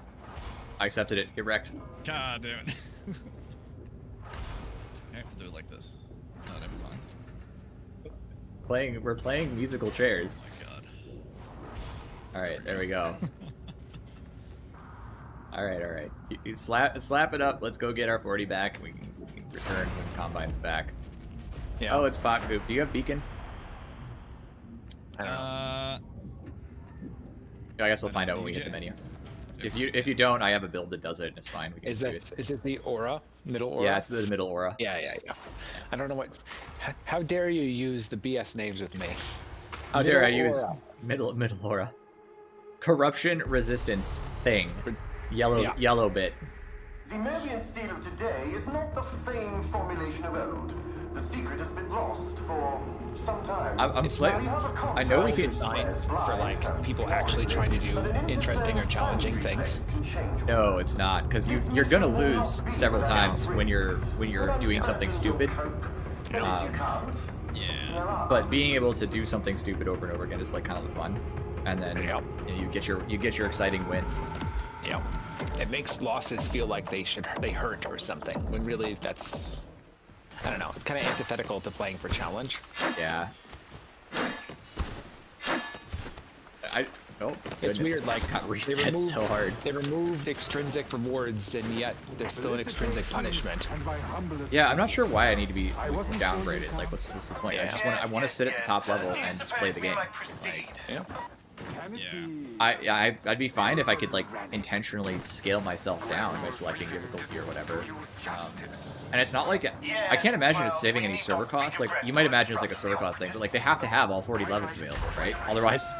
I accepted it. Get wrecked. God damn it. I have to do it like this. No, never mind. We're playing musical chairs. Oh my god. Alright, there we go. Alright. You slap it up. Let's go get our 40 back. We can return when Combine's back. Yeah. Oh, it's Bot Poop. Do you have beacon? I I guess we'll find out when we hit the menu. If you don't, I have a build that does it, and it's fine. We can Is do it the aura? Middle aura? Yeah, it's the middle aura. Yeah. I don't know what. How dare you use the BS names with me? How dare I Middle use aura. middle aura? Corruption resistance thing. Yellow bit. The Merlian steel of today is not the famed formulation of old. The secret has been lost for some time. I'm slightly. I know we can. Designed for like people actually trying to do interesting or challenging things. No, it's not, because you're gonna lose several times when you're doing something stupid. Yeah. But being able to do something stupid over and over again is like kind of fun, and then you get your exciting win. Yeah, it makes losses feel like they hurt or something, when really that's, I don't know, it's kind of antithetical to playing for challenge. Yeah. It's weird, like got reset so hard. They removed extrinsic rewards, and yet there's still an extrinsic punishment. Yeah, I'm not sure why I need to be downgraded. Like, what's the point? Yeah. I want to sit at the top level and just play the game. Yeah. Yeah. I'd be fine if I could like intentionally scale myself down by selecting difficulty or whatever. And it's not like I can't imagine it's saving any server costs. Like, you might imagine it's like a server cost thing, but like they have to have all 40 levels available, right? Otherwise,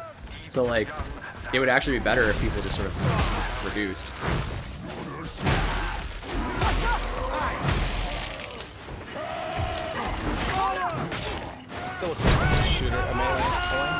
so like it would actually be better if people just sort of reduced. Still looks like a shooter, a melee pulling.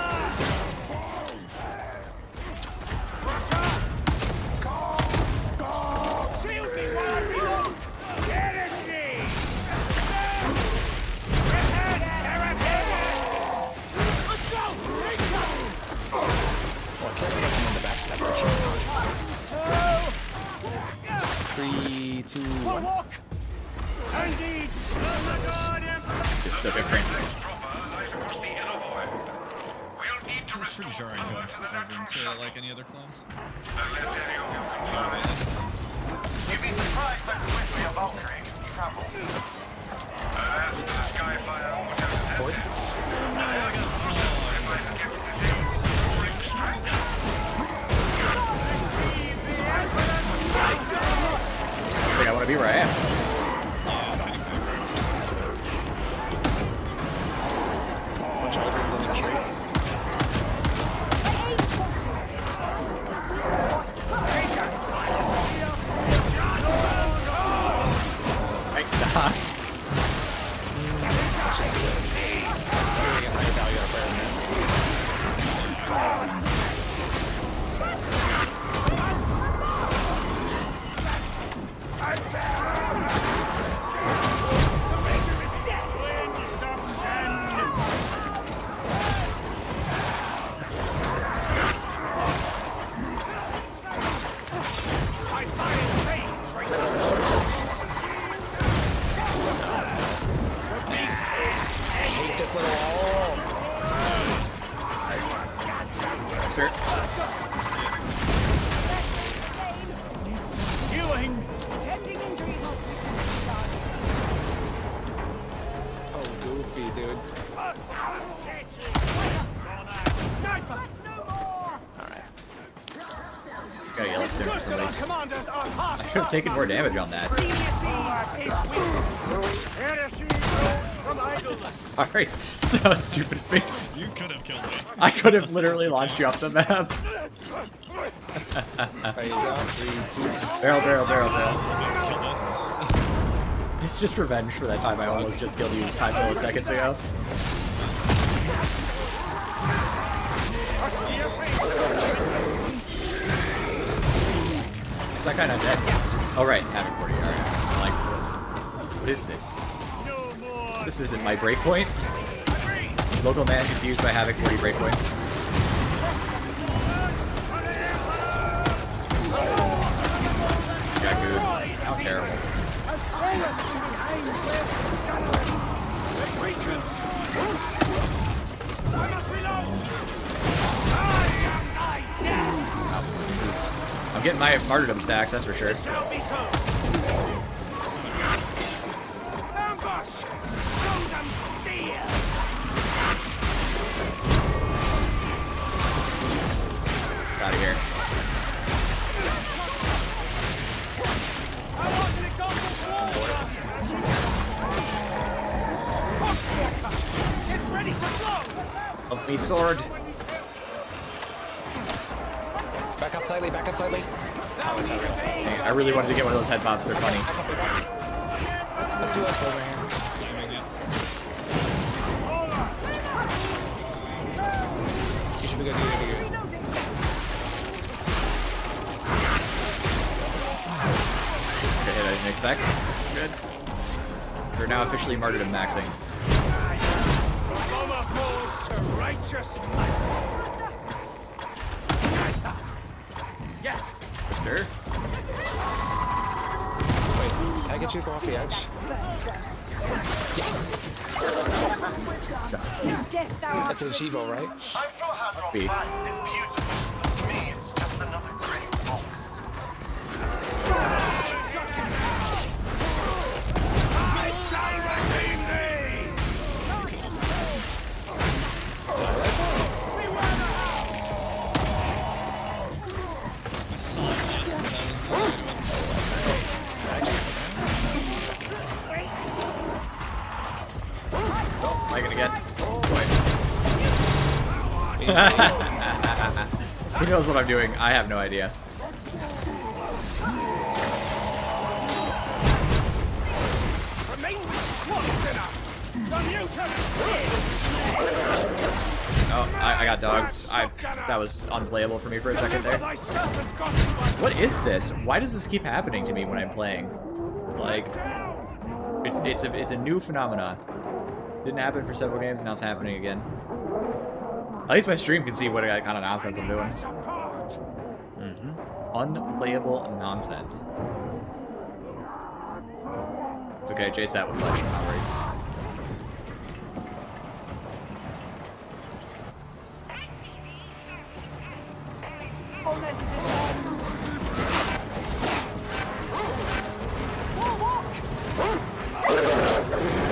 Three, two, one. It's so different. It's pretty jarring going from Ogryn to like any other clones. You've been surprised by the quickly of Valkyrie travel. I think I want to be where I am. Bunch of Ogryns on the street. Nice stop. Gotta yell at Stim for somebody. I should have taken more damage on that. Alright, that was stupid of me. You could have killed me. I could have literally launched you off the map. Barrel. It's just revenge for that time I almost just killed you 5 milliseconds ago. Is that guy not dead? Oh right, Havoc 40. Alright. Like, what is this? This isn't my breakpoint. Local man confused by Havoc 40 breakpoints. Jakku. How terrible. This is... I'm getting my martyrdom stacks, that's for sure. Out of here. Help me, sword. Back up slightly, back up slightly. Oh, it's not real. Hey, I really wanted to get one of those head pops, they're funny. Let's do this over here. You should be good, you should be good. Okay, hit I didn't expect. Good. We're now officially martyrdom maxing. Yes. Mister. Wait, can I get you to go off the edge? Yes! That's an Chivo, right? I'm sure Hadron be. 5 is beautiful. To me, it's just another great box. I shall redeem thee! I saw it just as I was going to Am I gonna get? Who knows what I'm doing? I have no idea. Oh, I got dogs. That was unplayable for me for a second there. What is this? Why does this keep happening to me when I'm playing? Like, it's a new phenomena. Didn't happen for several games, now it's happening again. At least my stream can see what kind of nonsense I'm doing. Unplayable nonsense. It's okay, JSAT will flash not worry.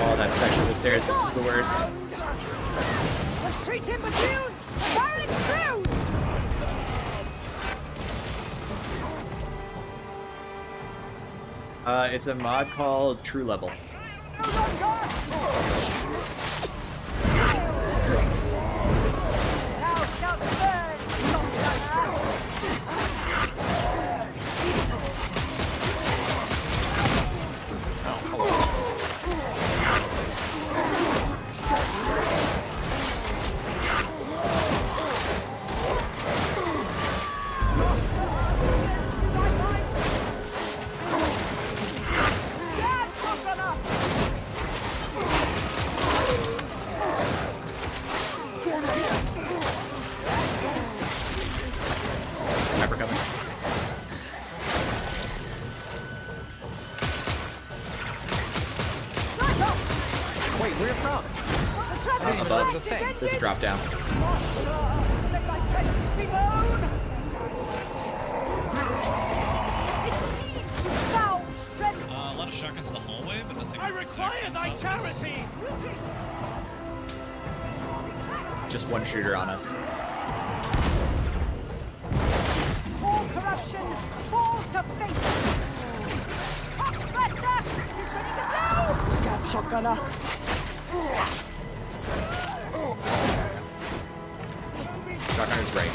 Oh, that section of the stairs is just the worst. It's a mod called True Level. Sniper coming. Wait, where from? Above. There's a drop down. a lot of shotguns in the hallway, but nothing. I require thy charity! Just one shooter on us. All corruption falls to fate. Oxmaster is ready to go. Scab shotgunner. Shotgunner's right.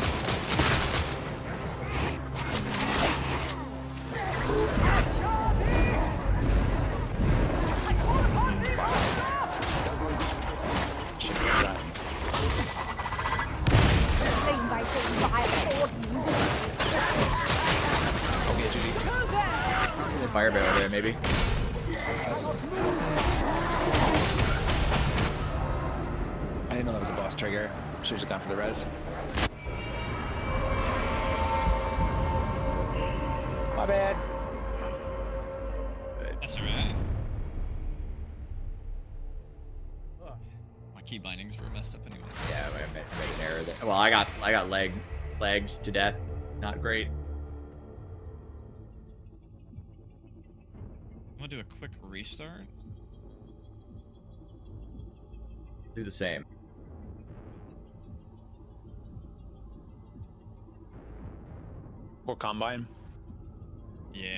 Slain by some vile ordnance. Fire barrel there, maybe. know that was a boss trigger. Should've just gone for the res. My bad. That's alright. My key bindings were messed up anyway. Yeah, I made an error there. Well, I got legged to death. Not great. I'm gonna do a quick restart. Do the same. Or combine. Yeah.